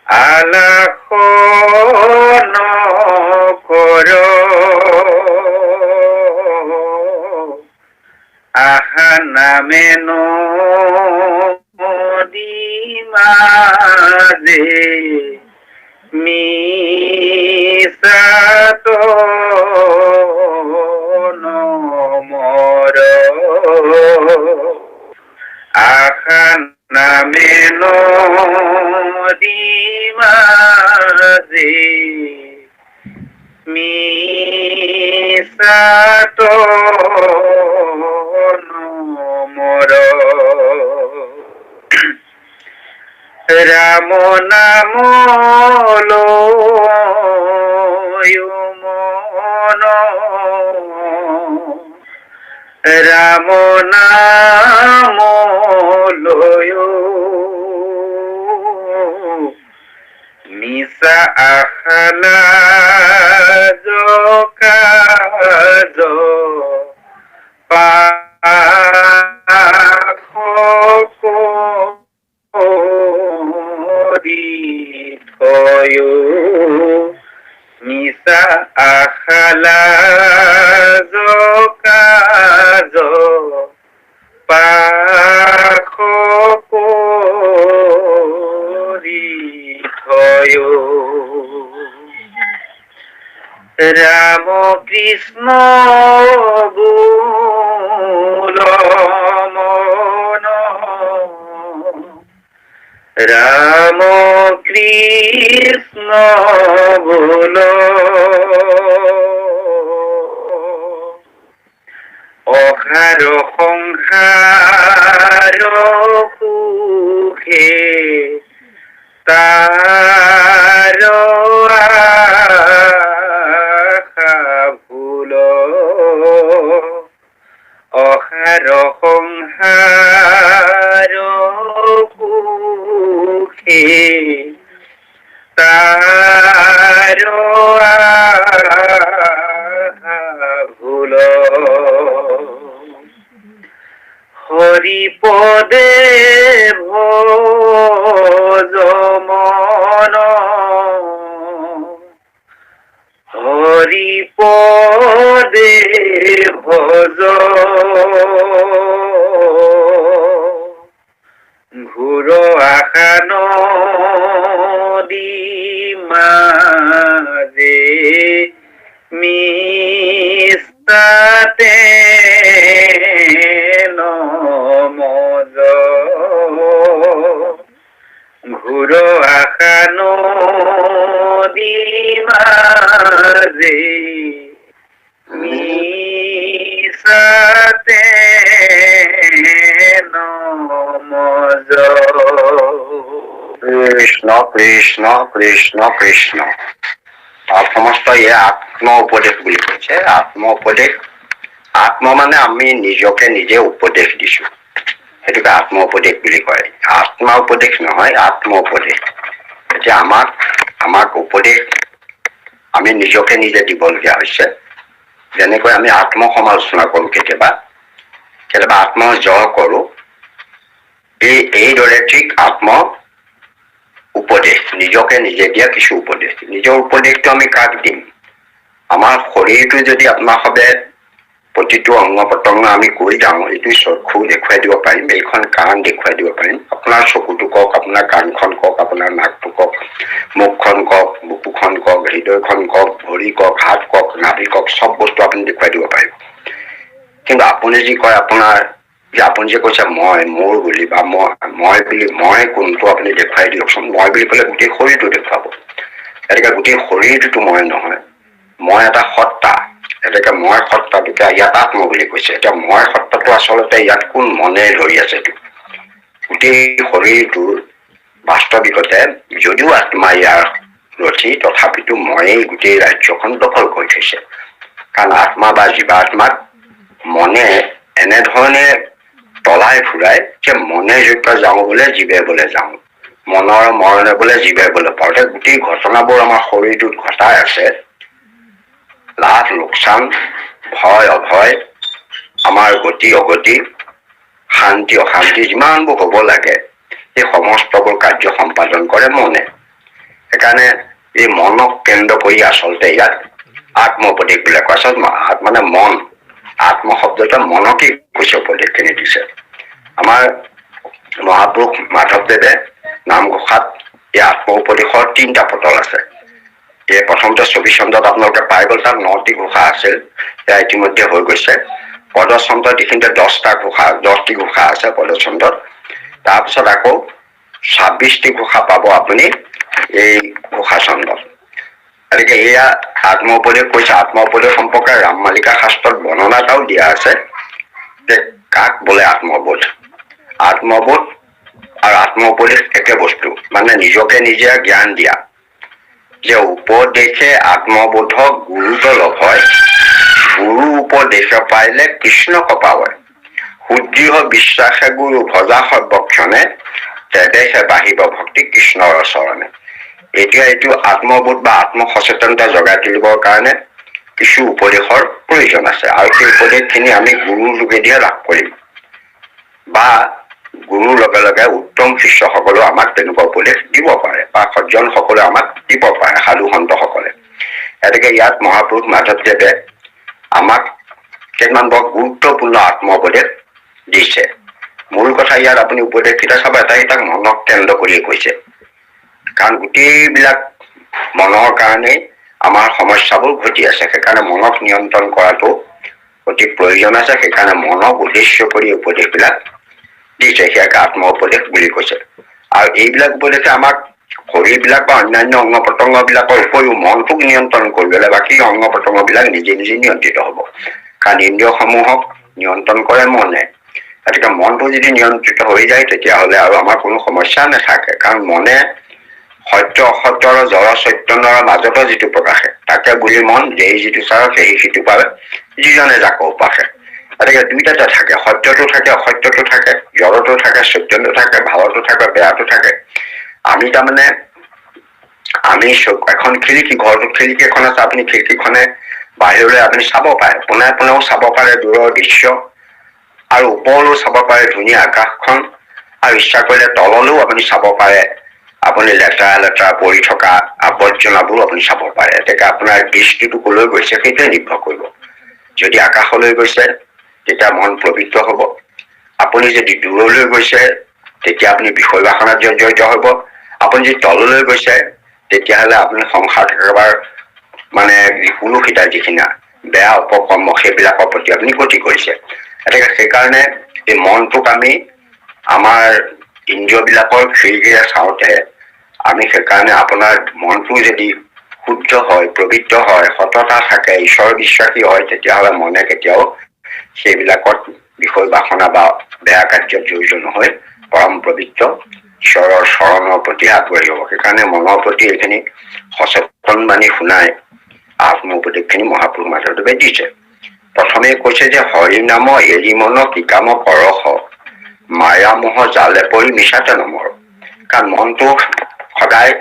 আলাস নকৰ, আহা নামে নদী মাজে মিছাত নমৰ, আশা নামে নদী মাজে মিছাত নমৰ, ৰাম নাম লৈ মন, ৰাম নাম লৈ মিছা আশা লাজ কাজ পাখ কৰি থয়, মিছা আশা লাজ কাজ পাখ কৰি থয়। কৃষ্ণ বোল মন ৰাম কৃষ্ণ বোল অসাৰ সংসাৰ সুখে তাৰ আশা ভুল অসাৰ সংসাৰ সুখে তাৰ আশা ভুল হরিপদে ভজ মন হরিপদে ভজ ঘোর আশা নদী মাঝে মিস্তাতে নমজ ঘোর আশা নদী মাঝে মিশাতে নমজ কৃষ্ণ কৃষ্ণ কৃষ্ণ কৃষ্ণ সমস্ত ইয়ে আত্ম উপদেশ বুলি কৈছে আত্ম উপদেশ আত্ম মানে আমি নিজকে নিজে উপদেশ দিছো সেইটোকে আত্ম উপদেশ বুলি কয় আত্মা উপদেশ নহয় আত্ম উপদেশ এতিয়া আমাক উপদেশ আমি নিজকে নিজে দিবলগীয়া হৈছে যেনেকৈ আমি আত্ম সমালোচনা কৰো কেতিয়াবা আত্ম জয় কৰো এইদৰে ঠিক আত্ম উপদেশ নিজকে নিজে দিয়া কিছু উপদেশ নিজৰ উপদেশটো আমি কাক দিম আমাৰ শৰীৰটো যদি আপোনাৰভাৱে প্ৰতিটো অংগ প্ৰত্যংগ আমি কৈ যাওঁ এইটো চক্ষু দেখুৱাই দিব পাৰিম এইখন কাণ দেখুৱাই দিব পাৰিম আপোনাৰ চকুটো কওক আপোনাৰ কাণখন কওক আপোনাৰ নাকটো কওক মুখখন কওক বুকুখন কওক হৃদয়খন কওক ভৰি কওক হাত কওক নাভি কওক চব বস্তু আপুনি দেখুৱাই দিব পাৰিব কিন্তু আপুনি যি কয় আপোনাৰ যে আপুনি যে কৈছে মই মোৰ বুলি বা মই কোনটো আপুনি দেখুৱাই দিয়কচোন মই বুলি ক'লে গোটেই শৰীৰটো দেখুৱাব গতিকে গোটেই শৰীৰটোতো মই নহয় মই এটা সত্তা এতেকে মই সত্তাটোকে ইয়াত আত্ম বুলি কৈছে এতিয়া মই সত্তাটো আচলতে ইয়াত কোন মনে ধৰি আছে গোটেই শৰীৰটোৰ বাস্তৱিকতে যদিও আত্মা ইয়াৰ ৰথি তথাপিতো ময়েই গোটেই ৰাজ্যখন দখল কৰি থৈছে কাৰণ আত্মা বা জীৱাত্মাক মনে এনেধৰণে তলাই ফুৰাই যে মনে যোগ্য যাওঁ বোলে জীৱে বোলে যাওঁ মনৰ মৰণে বোলে জীৱে বোলে পাওঁতে গোটেই ঘটনাবোৰ আমাৰ শৰীৰটোত ঘটাই আছে লাভ লোকচান ভয় অভয় আমাৰ গতি অগতি শান্তি অশান্তি যিমানবোৰ হ'ব লাগে এই সমস্তবোৰ কাৰ্য সম্পাদন কৰে মনে সেইকাৰণে এই মনক কেন্দ্ৰ কৰি আচলতে ইয়াত আত্ম উপদেশ বুলি কোৱা আচল মানে মন আত্ম শব্দটো মনকে কৈছে উপদেশখিনি দিছে আমাৰ মহাপুৰুষ মাধৱদেৱে নামঘোষাত এই আত্ম উপদেশৰ 3টা পটল আছে এই প্ৰথমতে 24 চন্দ্ৰত আপোনালোকে পাই গ'ল তাত 9টি ঘোষা আছিল এয়া ইতিমধ্যে হৈ গৈছে পদচন্দ্ৰত এইখিনিতে 10টি ঘোষা আছে পদচন্দ্ৰত তাৰপিছত আকৌ 26টি ঘোষা পাব আপুনি এই ঘোষা চন্দ্ৰত গতিকে এয়া আত্ম উপদেশ কৈছে আত্ম উপদেশ সম্পৰ্কে ৰাম মালিকা শাস্ত্ৰত বৰ্ণনা এটাও দিয়া আছে যে কাক বোলে আত্মবোধ আৰু আত্ম উপদেশ একে বস্তু মানে নিজকে নিজে জ্ঞান দিয়া যে উপদেশে আত্মবোধক গুৰুত লভ হয় গুৰু উপদেশ পাইলে কৃষ্ণ কপাৱয় সুদৃঢ় বিশ্বাসে গুৰু ভজা সৰ্বক্ষণে তেদেহে বাঢ়িব ভক্তি কৃষ্ণৰ চৰণে এতিয়া এইটো আত্মবোধ বা আত্মসচেতনতা জগাই তুলিবৰ কাৰণে কিছু উপদেশৰ প্ৰয়োজন আছে আৰু সেই উপদেশখিনি আমি গুৰুৰ যোগেদিহে লাভ কৰিম বা গুৰুৰ লগে লগে উত্তম শিষ্যসকলেও আমাক তেনেকুৱা উপদেশ দিব পাৰে বা সজ্জনসকলে আমাক দিব পাৰে সাধু সন্তসকলে গতিকে ইয়াত মহাপুৰুষ মাধৱদেৱে আমাক কেইটামান বৰ গুৰুত্বপূৰ্ণ আত্ম উপদেশ দিছে মূল কথা ইয়াত আপুনি উপদেশ কেইটা চাব এটা মনক কেন্দ্ৰ কৰি কৈছে কাৰণ গোটেইবিলাক মনৰ কাৰণে আমাৰ সমস্যাবোৰ ঘটি আছে। সেইকাৰণে মনক নিয়ন্ত্ৰণ কৰাটো অতি প্ৰয়োজন আছে। সেইকাৰণে মনক উদ্দেশ্য কৰি উপদেশবিলাক দিছে, সেয়াকে আত্ম উপদেশ বুলি কৈছে। আৰু এইবিলাক উপদেশে আমাক শৰীৰবিলাক বা অন্যান্য অংগ প্ৰত্যংগ বিলাকৰ উপৰিও মনটোক নিয়ন্ত্ৰণ কৰিবলৈ বাকী অংগ প্ৰত্যংগ বিলাক নিজে নিজে নিয়ন্ত্ৰিত হ'ব। কাৰণ ইন্দ্ৰিয়সমূহক নিয়ন্ত্ৰণ কৰে মনে। গতিকে মনটো যদি নিয়ন্ত্ৰিত হৈ যায় তেতিয়াহ'লে আৰু আমাৰ কোনো সমস্যা নাথাকে। কাৰণ মনে সত্য অসত্য আৰু জড় চৈতন্যৰ মাজতো যিটো প্ৰকাশে তাকে বুলি মন যেই যিটো চাৰ সেই সিটো পালে যিজনে যাকো উপাসে। গতিকে দুইটাতে থাকে, সত্যটো থাকে অসত্যটো থাকে, জড়টো থাকে চৈতন্য থাকে, ভালতো থাকে বেয়াটো থাকে। আমি তাৰমানে আমি এখন খিৰিকী, ঘৰটো খিৰিকী এখন আছে, আপুনি খিৰিকীখনে বাহিৰলৈ আপুনি চাব পাৰে, পোনে পোনেও চাব পাৰে দূৰৰ দৃশ্য, আৰু ওপৰলৈও চাব পাৰে ধুনীয়া আকাশখন, আৰু ইচ্ছা কৰিলে তললৈও আপুনি চাব পাৰে আপুনি লেতেৰা লেতেৰা পৰি থকা আৱৰ্জনাবোৰ আপুনি চাব পাৰে। এতিয়া আপোনাৰ দৃষ্টিটো কলৈ গৈছে সেইটোৱে নিৰ্ভৰ কৰিব। যদি আকাশলৈ গৈছে তেতিয়া মন পবিত্ৰ হ'ব। আপুনি যদি দূৰলৈ গৈছে তেতিয়া আপুনি বিষয় বাসনাত জড়িত হ'ব। আপুনি যদি তললৈ গৈছে তেতিয়াহ'লে আপুনি সংসাৰত একেবাৰে মানে কুলুষিতা যিখিনি বেয়া উপকৰ্ম সেইবিলাকৰ প্ৰতি আপুনি গতি কৰিছে। গতিকে সেইকাৰণে এই মনটোক আমি আমাৰ ইন্দ্ৰিয়বিলাকৰ খিৰিকীৰে চাওঁতে আমি সেইকাৰণে আপোনাৰ মনটো যদি শুদ্ধ হয়, পবিত্ৰ হয়, সততা থাকে, ঈশ্বৰ বিশ্বাসী হয়, তেতিয়াহ'লে মনে কেতিয়াও সেইবিলাকত বিষয় বাসনা বা বেয়া কাৰ্যত জড়িত নহয়, পৰম পবিত্ৰ ঈশ্বৰৰ চৰণৰ প্ৰতি আগবাঢ়ি হ'ব। সেইকাৰণে মনৰ প্ৰতি এইখিনি সচেতন বাণী শুনাই আত্ম উপদেশখিনি মহাপুৰুষ মাধৱদেৱে দিছে। প্ৰথমে কৈছে যে হৰি নাম এৰি মন কি কাম কৰহ, মায়া মোহ জালে পৰি মিছাতে নমৰ। কাৰণ মনটো সদায়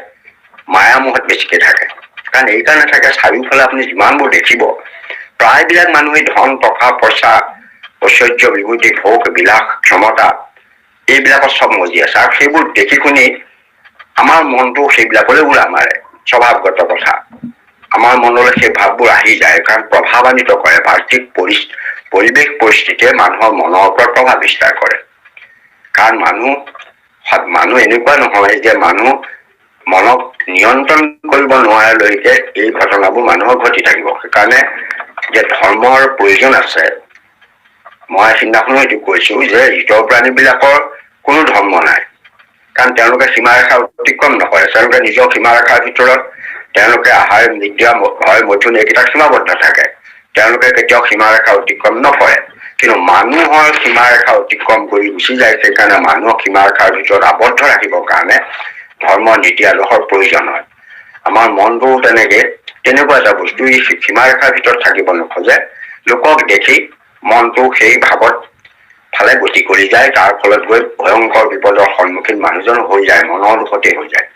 মায়া মোহত বেছিকে থাকে। কাৰণ এইকাৰণে থাকে চাৰিওফালে আপুনি যিমানবোৰ দেখিব প্ৰায়বিলাক মানুহে ধন টকা পইচা ঐশ্বৰ্য বিভূতি ভোগ বিলাস ক্ষমতা এইবিলাকত চব মজি আছে, আৰু সেইবোৰ দেখি শুনি আমাৰ মনটো সেইবিলাকলৈ উৰা মাৰে। স্বভাৱগত কথা আমাৰ মনলৈ সেই ভাৱবোৰ আহি যায়, কাৰণ প্ৰভাৱান্বিত কৰে। বাহ্যিক পৰিৱেশ পৰিস্থিতিয়ে মানুহৰ মনৰ ওপৰত প্ৰভাৱ বিস্তাৰ কৰে। কাৰণ মানুহ এনেকুৱা নহয় যে মানুহ মনক নিয়ন্ত্ৰণ কৰিব নোৱাৰালৈকে এই ঘটনাবোৰ মানুহৰ ঘটি থাকিব। সেইকাৰণে যে ধৰ্মৰ প্ৰয়োজন আছে, মই সিদিনাখনো এইটো কৈছো যে ইতৰ প্ৰাণী বিলাকৰ কোনো ধৰ্ম নাই। কাৰণ তেওঁলোকে সীমাৰেখা অতিক্ৰম নকৰে। তেওঁলোকে নিজৰ সীমাৰেখাৰ ভিতৰত তেওঁলোকে আহাৰ নিদ্ৰা ভয় মৈথুন এইকেইটাক সীমাবদ্ধ থাকে। তেওঁলোকে কেতিয়াও সীমাৰেখা অতিক্ৰম নকৰে। কিন্তু মানুহৰ সীমাৰেখা অতিক্ৰম কৰি গুচি যায়। সেইকাৰণে মানুহক সীমাৰেখাৰ ভিতৰত আবদ্ধ ৰাখিবৰ কাৰণে ধৰ্ম নীতি আদৰ্শৰ প্ৰয়োজন হয়। আমাৰ মনটো তেনেকুৱা এটা বস্তু, ই সীমাৰেখাৰ ভিতৰত থাকিব নোখোজে। লোকক দেখি মনটো সেই ভাৱত ফালে গতি কৰি যায়, তাৰ ফলত গৈ ভয়ংকৰ বিপদৰ সন্মুখীন মানুহজন হৈ যায়, মনৰ দুখতে হৈ যায়।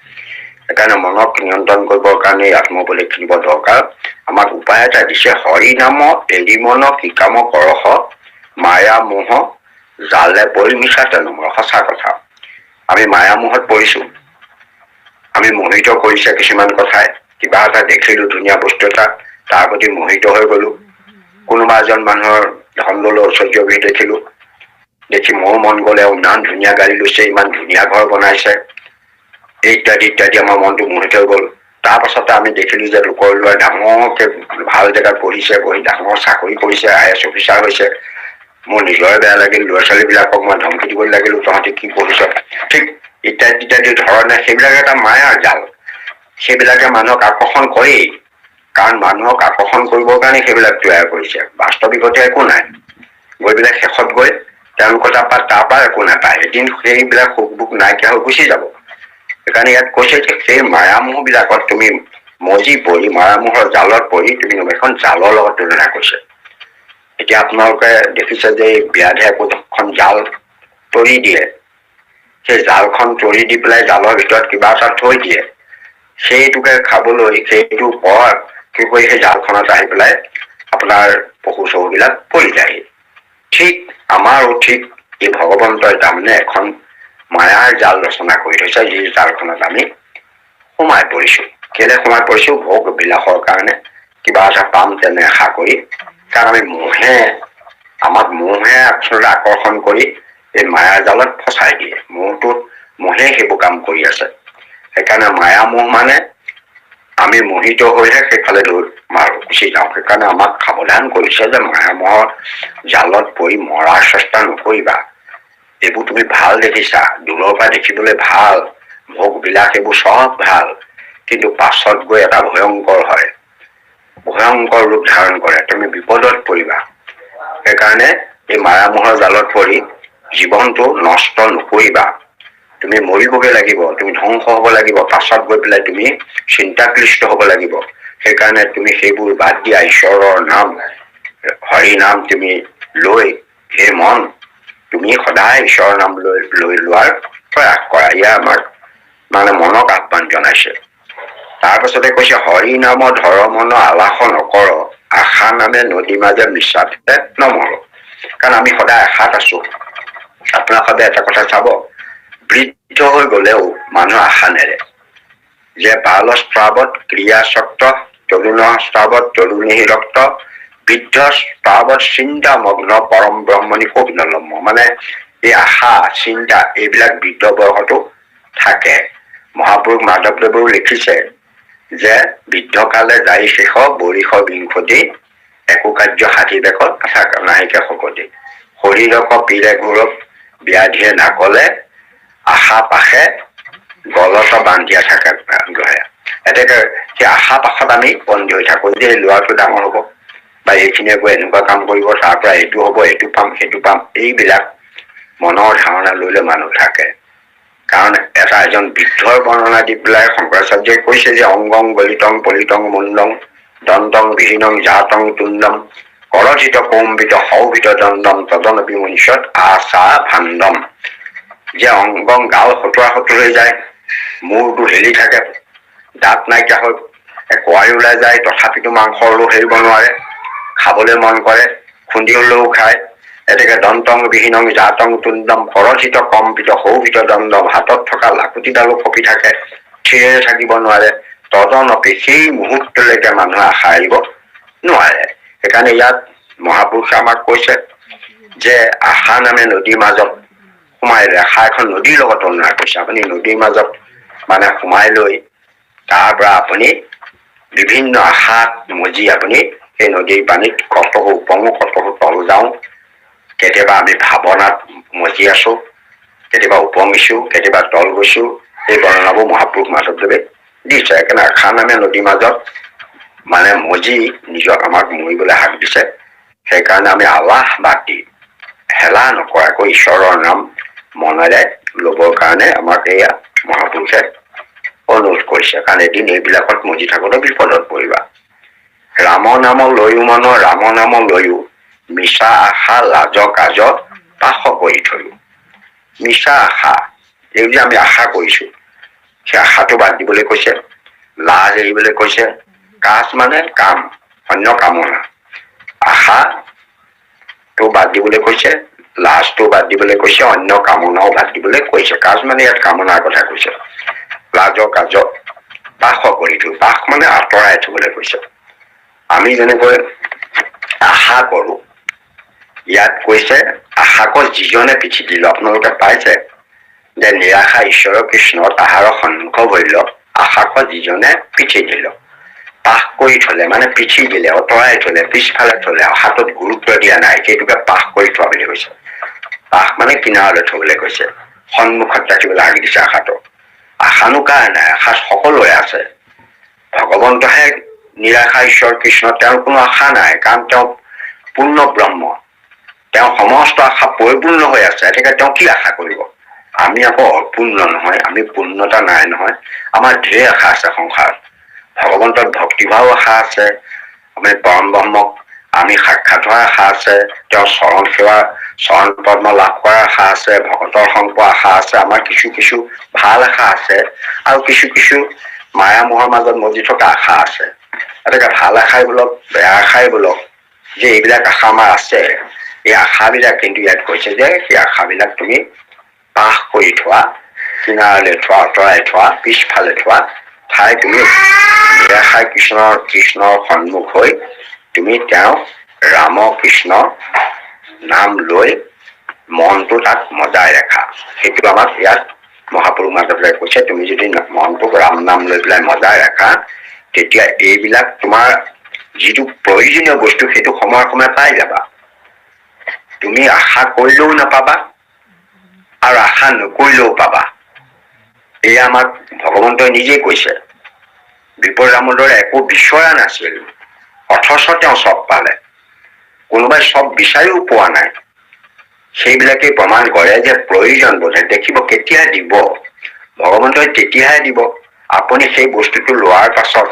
সেইকাৰণে মনক নিয়ন্ত্ৰণ কৰিবৰ কাৰণে আত্ম উপদেশ কিনিব দৰকাৰ। আমাক উপায় এটা দিছে, হৰি নাম এৰি মন কি কাম কৰহ, মায়া মোহ জালে পৰি মিছাতে নমৰ। সঁচা কথা, আমি মায়া মোহত পৰিছো। আমি মোহিত কৰিছে কিছুমান কথাই। কিবা এটা দেখিলো ধুনীয়া বস্তু এটা, তাৰ প্ৰতি মোহিত হৈ গলো। কোনোবা এজন মানুহৰ ধন দৌলত ঐশ্বৰ্য দেখিলো, দেখি মোৰো মন গ'লে ইমান ধুনীয়া গাড়ী লৈছে, ইমান ধুনীয়া ঘৰ বনাইছে, ইত্যাদি ইত্যাদি আমাৰ মনটো মোহিত হৈ গ'ল। তাৰ পাছতে আমি দেখিলো যে লোকৰ ল'ৰা ডাঙৰকে ভাল জেগাত পঢ়িছে, পঢ়ি ডাঙৰ চাকৰি কৰিছে, IAS অফিচাৰ হৈছে। মোৰ নিজৰে বেয়া লাগিল, ল'ৰা ছোৱালী বিলাকক মই ধমকি দিবলৈ লাগিলো, তহঁতি কি পঢ়িছ, ঠিক ইত্যাদি ইত্যাদি ধৰণে সেইবিলাক এটা মায়াৰ জাল। সেইবিলাকে মানুহক আকৰ্ষণ কৰেই, কাৰণ মানুহক আকৰ্ষণ কৰিবৰ কাৰণে সেইবিলাক তৈয়াৰ কৰিছে। বাস্তৱিকতে একো নাই। গৈ পেলাই শেষত গৈ তেওঁলোকৰ তাৰ পৰা একো নাপায়। এদিন সেইবিলাক সুখ বুক নাইকিয়া হৈ গুচি যাব। সেইকাৰণে ইয়াত কৈছে যে সেই মায়ামোহ বিলাকত তুমি মজি পৰি, মায়ামোহৰ জালত পৰি তুমি এখন জালৰ লগত তুলনা কৰিছে। এতিয়া আপোনালোকে দেখিছে যে ব্যাধে এখন জাল তৰি দিয়ে, সেই জালখন তৰি দি পেলাই জালৰ ভিতৰত কিবা এটা থৈ দিয়ে, সেইটোকে খাবলৈ সেইটো পৰ কি কৰি সেই জালখনত আহি পেলাই আপোনাৰ পশু চহু বিলাক পৰি যায়। ঠিক আমাৰো ঠিক এই ভগৱন্তই তাৰমানে এখন মায়াৰ জাল ৰচনা কৰি থৈছে, যি জালখনত আমি সোমাই পৰিছো। কেলে সোমাই পৰিছো? ভোগ বিলাসৰ কাৰণে, কিবা এটা পাম তেনে আশা কৰি। কাৰণ আমাক মোহে আচলতে আকৰ্ষণ কৰি এই মায়াৰ জালত ফচাই দিয়ে। মোহে সেইবোৰ কাম কৰি আছে। সেইকাৰণে মায়া মোহ মানে আমি মোহিত হৈহে সেইফালে গুচি যাওঁ। সেইকাৰণে আমাক সাৱধান কৰিছে যে মায়ামহৰ জালত পৰি মৰাৰ চেষ্টা নকৰিবা। এইবোৰ তুমি ভাল দেখিছা, দূৰৰ পৰা দেখিবলৈ ভাল, ভোগ বিলাস এইবোৰ চব ভাল, কিন্তু পাছত গৈ এটা ভয়ংকৰ হয়, ভয়ংকৰ ৰূপ ধাৰণ কৰে, তুমি বিপদত পৰিবা। সেইকাৰণে এই মায়ামহৰ জালত পৰি জীৱনটো নষ্ট নকৰিবা। তুমি মৰিবগে লাগিব, তুমি ধ্বংস হব লাগিব, পাছত গৈ পেলাই তুমি চিন্তাক্লিষ্ট হব লাগিব। সেইকাৰণে তুমি সেইবোৰ বাদ দিয়া, ঈশ্বৰৰ নাম হৰি নাম তুমি লৈ সেই মন তুমি সদায় ঈশ্বৰৰ নাম লৈ লোৱাৰ প্ৰয়াস কৰা। ইয়া আমাক মানে মনক আহ্বান জনাইছে। তাৰপিছতে কৈছে হৰি নাম ধৰ মন আলাস নকৰ, আশা নামে নদী মাজে মিছাতে নমৰ। কাৰণ আমি সদায় আশাত আছো। আপোনাৰ সদায় এটা কথা চাব, বৃদ্ধ হৈ গলেও মানুহ আশা নেৰে। যে বালচ প্ৰাৱত ক্ৰিয়া চক্ত, তৰুণ স্তাৱত তৰুণী ৰক্ত, বৃদ্ধ প্ৰাৱত চিন্তা মগ্ন পৰম ব্ৰহ্মণী অভিনলম্ব। মানে এই আশা চিন্তা এইবিলাক বৃদ্ধ বয়সতো থাকে। মহাপুৰুষ মাধৱদেৱেও লিখিছে যে বৃদ্ধকালে যাই শেষ বৰিষ বিংশতি, একো কাৰ্য ষাঠি বেকত নাহিকে শকতি, শৰীৰক পীৰে গৌৰৱ ব্যাধিয়ে নাকলে, আশা পাশে গলত বান্ধিয়া থাকে গ্ৰহে। এতেকে সেই আশা পাশত আমি বন্ধি হৈ থাকো যে এই ল'ৰাটো ডাঙৰ হব বা এইখিনিয়ে গৈ এনেকুৱা কাম কৰিব, তাৰ পৰা এইটো হব, এইটো পাম সেইটো পাম, এইবিলাক মনৰ ধাৰণা লৈ লৈ মানুহ থাকে। কাৰণ এজন বৃদ্ধৰ বৰ্ণনা দি পেলাই শংকৰাচাৰ্যই কৈছে যে অংগং গলিতং পলিতং মুণ্ডং দন্তং বিহীনং জাতং তুণ্ডম কৰথিত কৌম্বিত সৌভিত দণ্ডম তদনপি মনুষ্যত আশা ভাণ্ডম। যে অংগং গাল হতোৱা হতোৰ হৈ যায়, মূৰটো হেলি থাকে, দাঁত নাইকিয়া হৈ কোৱাৰি ওলাই যায়, তথাপিতো মাংস হেৰিব নোৱাৰে, খাবলৈ মন কৰে, খুন্দি হলেও খায়। এতেকে দন্তং বিহীনং জাতং তুণ্ডম কৰথিত কম্পিত সৌভিত দণ্ডম, হাতত থকা লাকুটিডালো কঁপি থাকে, থিৰে থাকিব নোৱাৰে, তদনপি সেই মুহূৰ্তলৈকে মানুহে আশা এৰিব নোৱাৰে। সেইকাৰণে ইয়াত মহাপুৰুষে আমাক কৈছে যে আশা নামে নদীৰ মাজত সোমাই লৈ, আশা এখন নদীৰ লগত তুলনা কৰিছে। আপুনি নদীৰ মাজত মানে সোমাই লৈ তাৰ পৰা আপুনি বিভিন্ন আশাত মজি আপুনি সেই নদীৰ পানীত কতহো উপঙো কতহো তল যাওঁ, কেতিয়াবা আমি ভাৱনাত মজি আছো, কেতিয়াবা উপঙিছো, কেতিয়াবা তল গৈছো। এই বৰ্ণনাবোৰ মহাপুৰুষ মাধৱদেৱে দিছে। সেইকাৰণে আশা নামে নদীৰ মাজত মানে মজি নিজক আমাক মৰিবলৈ হাক দিছে। সেইকাৰণে আমি আলাহ বাদ দি হেলা নকৰাকৈ ঈশ্বৰৰ নাম মনেৰে লবৰ কাৰণে আমাক এয়া মহাপুৰুষে অনুৰোধ কৰিছে। কাৰণ এদিন এইবিলাকত মজি থাকোতে বিপদত পৰিবা। ৰাম নাম লৈও মন, ৰাম নাম লৈও মিছা আশা লাজ কাজ পাশ কৰি থলো। মিছা আশা, এই যে আমি আশা কৰিছো, সেই আশাটো বাদ দিবলৈ কৈছে, লাজ এৰিবলৈ কৈছে, কাজ মানে কাম, অন্য কামনা, আশাটো বাদ দিবলৈ কৈছে, লাজটো বাদ দিবলৈ কৈছে, অন্য কামনাও বাদ দিবলৈ কৈছে। কাজ মানে ইয়াত কামনাৰ কথা কৈছে। লাজ কাজ পাশ কৰি থলো, পাশ মানে আঁতৰাই থবলৈ কৈছে। আমি যেনেকৈ আশা কৰো, ইয়াত কৈছে আশাক যিজনে পিঠি দিল। আপোনালোকে পাইছে যে নিৰাশা ঈশ্বৰ কৃষ্ণ তাহাৰ সন্মুখ ভৰিল, আশাক যিজনে পিঠি দিল। পাশ কৰি থলে মানে পিঠি দিলে, আঁতৰাই থলে, পিছফালে থলে, হাতত গুৰুত্ব দিয়া নাই, সেইটোকে পাশ কৰি থোৱা বুলি কৈছে। পাশ মানে কিনাৰলৈ থবলৈ কৈছে, সন্মুখত ৰাখিবলৈ হাক দিছে আশাটো। আশানো কাৰ নাই, আশা সকলোৰে আছে। ভগৱন্তহে নিৰাশা ঈশ্বৰ কৃষ্ণ, তেওঁৰ কোনো আশা নাই, কাৰণ তেওঁ পূৰ্ণ ব্ৰহ্ম, তেওঁ সমস্ত আশা পৰিপূৰ্ণ হৈ আছে। গতিকে তেওঁ কি আশা কৰিব? আমি আকৌ অপূৰ্ণ নহয়, আমি পূৰ্ণতা নাই নহয়। আমাৰ ঢেৰ আশা আছে সংসাৰত। ভগৱন্তত ভক্তিভাৱ আশা আছে, আমি পৰম ব্ৰহ্মক আমি সাক্ষাৎ হোৱাৰ আশা আছে, তেওঁৰ চৰণ সেৱা চৰণ পদ্ম লাভ কৰাৰ আশা আছে, ভকতৰ সংগ আশা আছে, আমাৰ কিছু কিছু ভাল আশা আছে, আৰু কিছু কিছু মায়া মোহৰ মাজত মজি থকা আশা আছে। গতিকে ভাল আশাই বোলক বেয়া আশাই বোলক, যে এইবিলাক আশা আমাৰ আছে, এই আশাবিলাক কিন্তু ইয়াত কৈছে যে সেই আশাবিলাক তুমি পাশ কৰি থোৱা, কিনাৰলৈ থোৱা, আঁতৰাই থোৱা, পিছফালে থোৱা, ঠাই তুমি নিৰাশাই কৃষ্ণৰ সন্মুখ হৈ তুমি তেওঁক ৰাম কৃষ্ণ নাম লৈ মনটো তাক মজাই ৰাখা। সেইটো আমাক ইয়াত মহাপুৰুষ মাধৱদেৱে কৈছে, তুমি যদি মনটোক ৰাম নাম লৈ পেলাই মজাই ৰাখা, তেতিয়া এইবিলাক তোমাৰ যিটো প্ৰয়োজনীয় বস্তু সেইটো সময়ে সময়ে পাই যাবা। তুমি আশা কৰিলেও নাপাবা আৰু আশা নকৰিলেও পাবা। এয়া আমাক ভগৱন্তই নিজেই কৈছে। বিপদ দামোদৰে একো বিচৰা নাছিল, অথচ তেওঁ চব পালে। কোনোবাই চব বিচাৰিও পোৱা নাই। সেইবিলাকে প্ৰমাণ কৰে যে প্ৰয়োজন বোধে দেখিব কেতিয়া দিব, ভগৱন্তই তেতিয়াহে দিব। আপুনি সেই বস্তুটো লোৱাৰ পাছত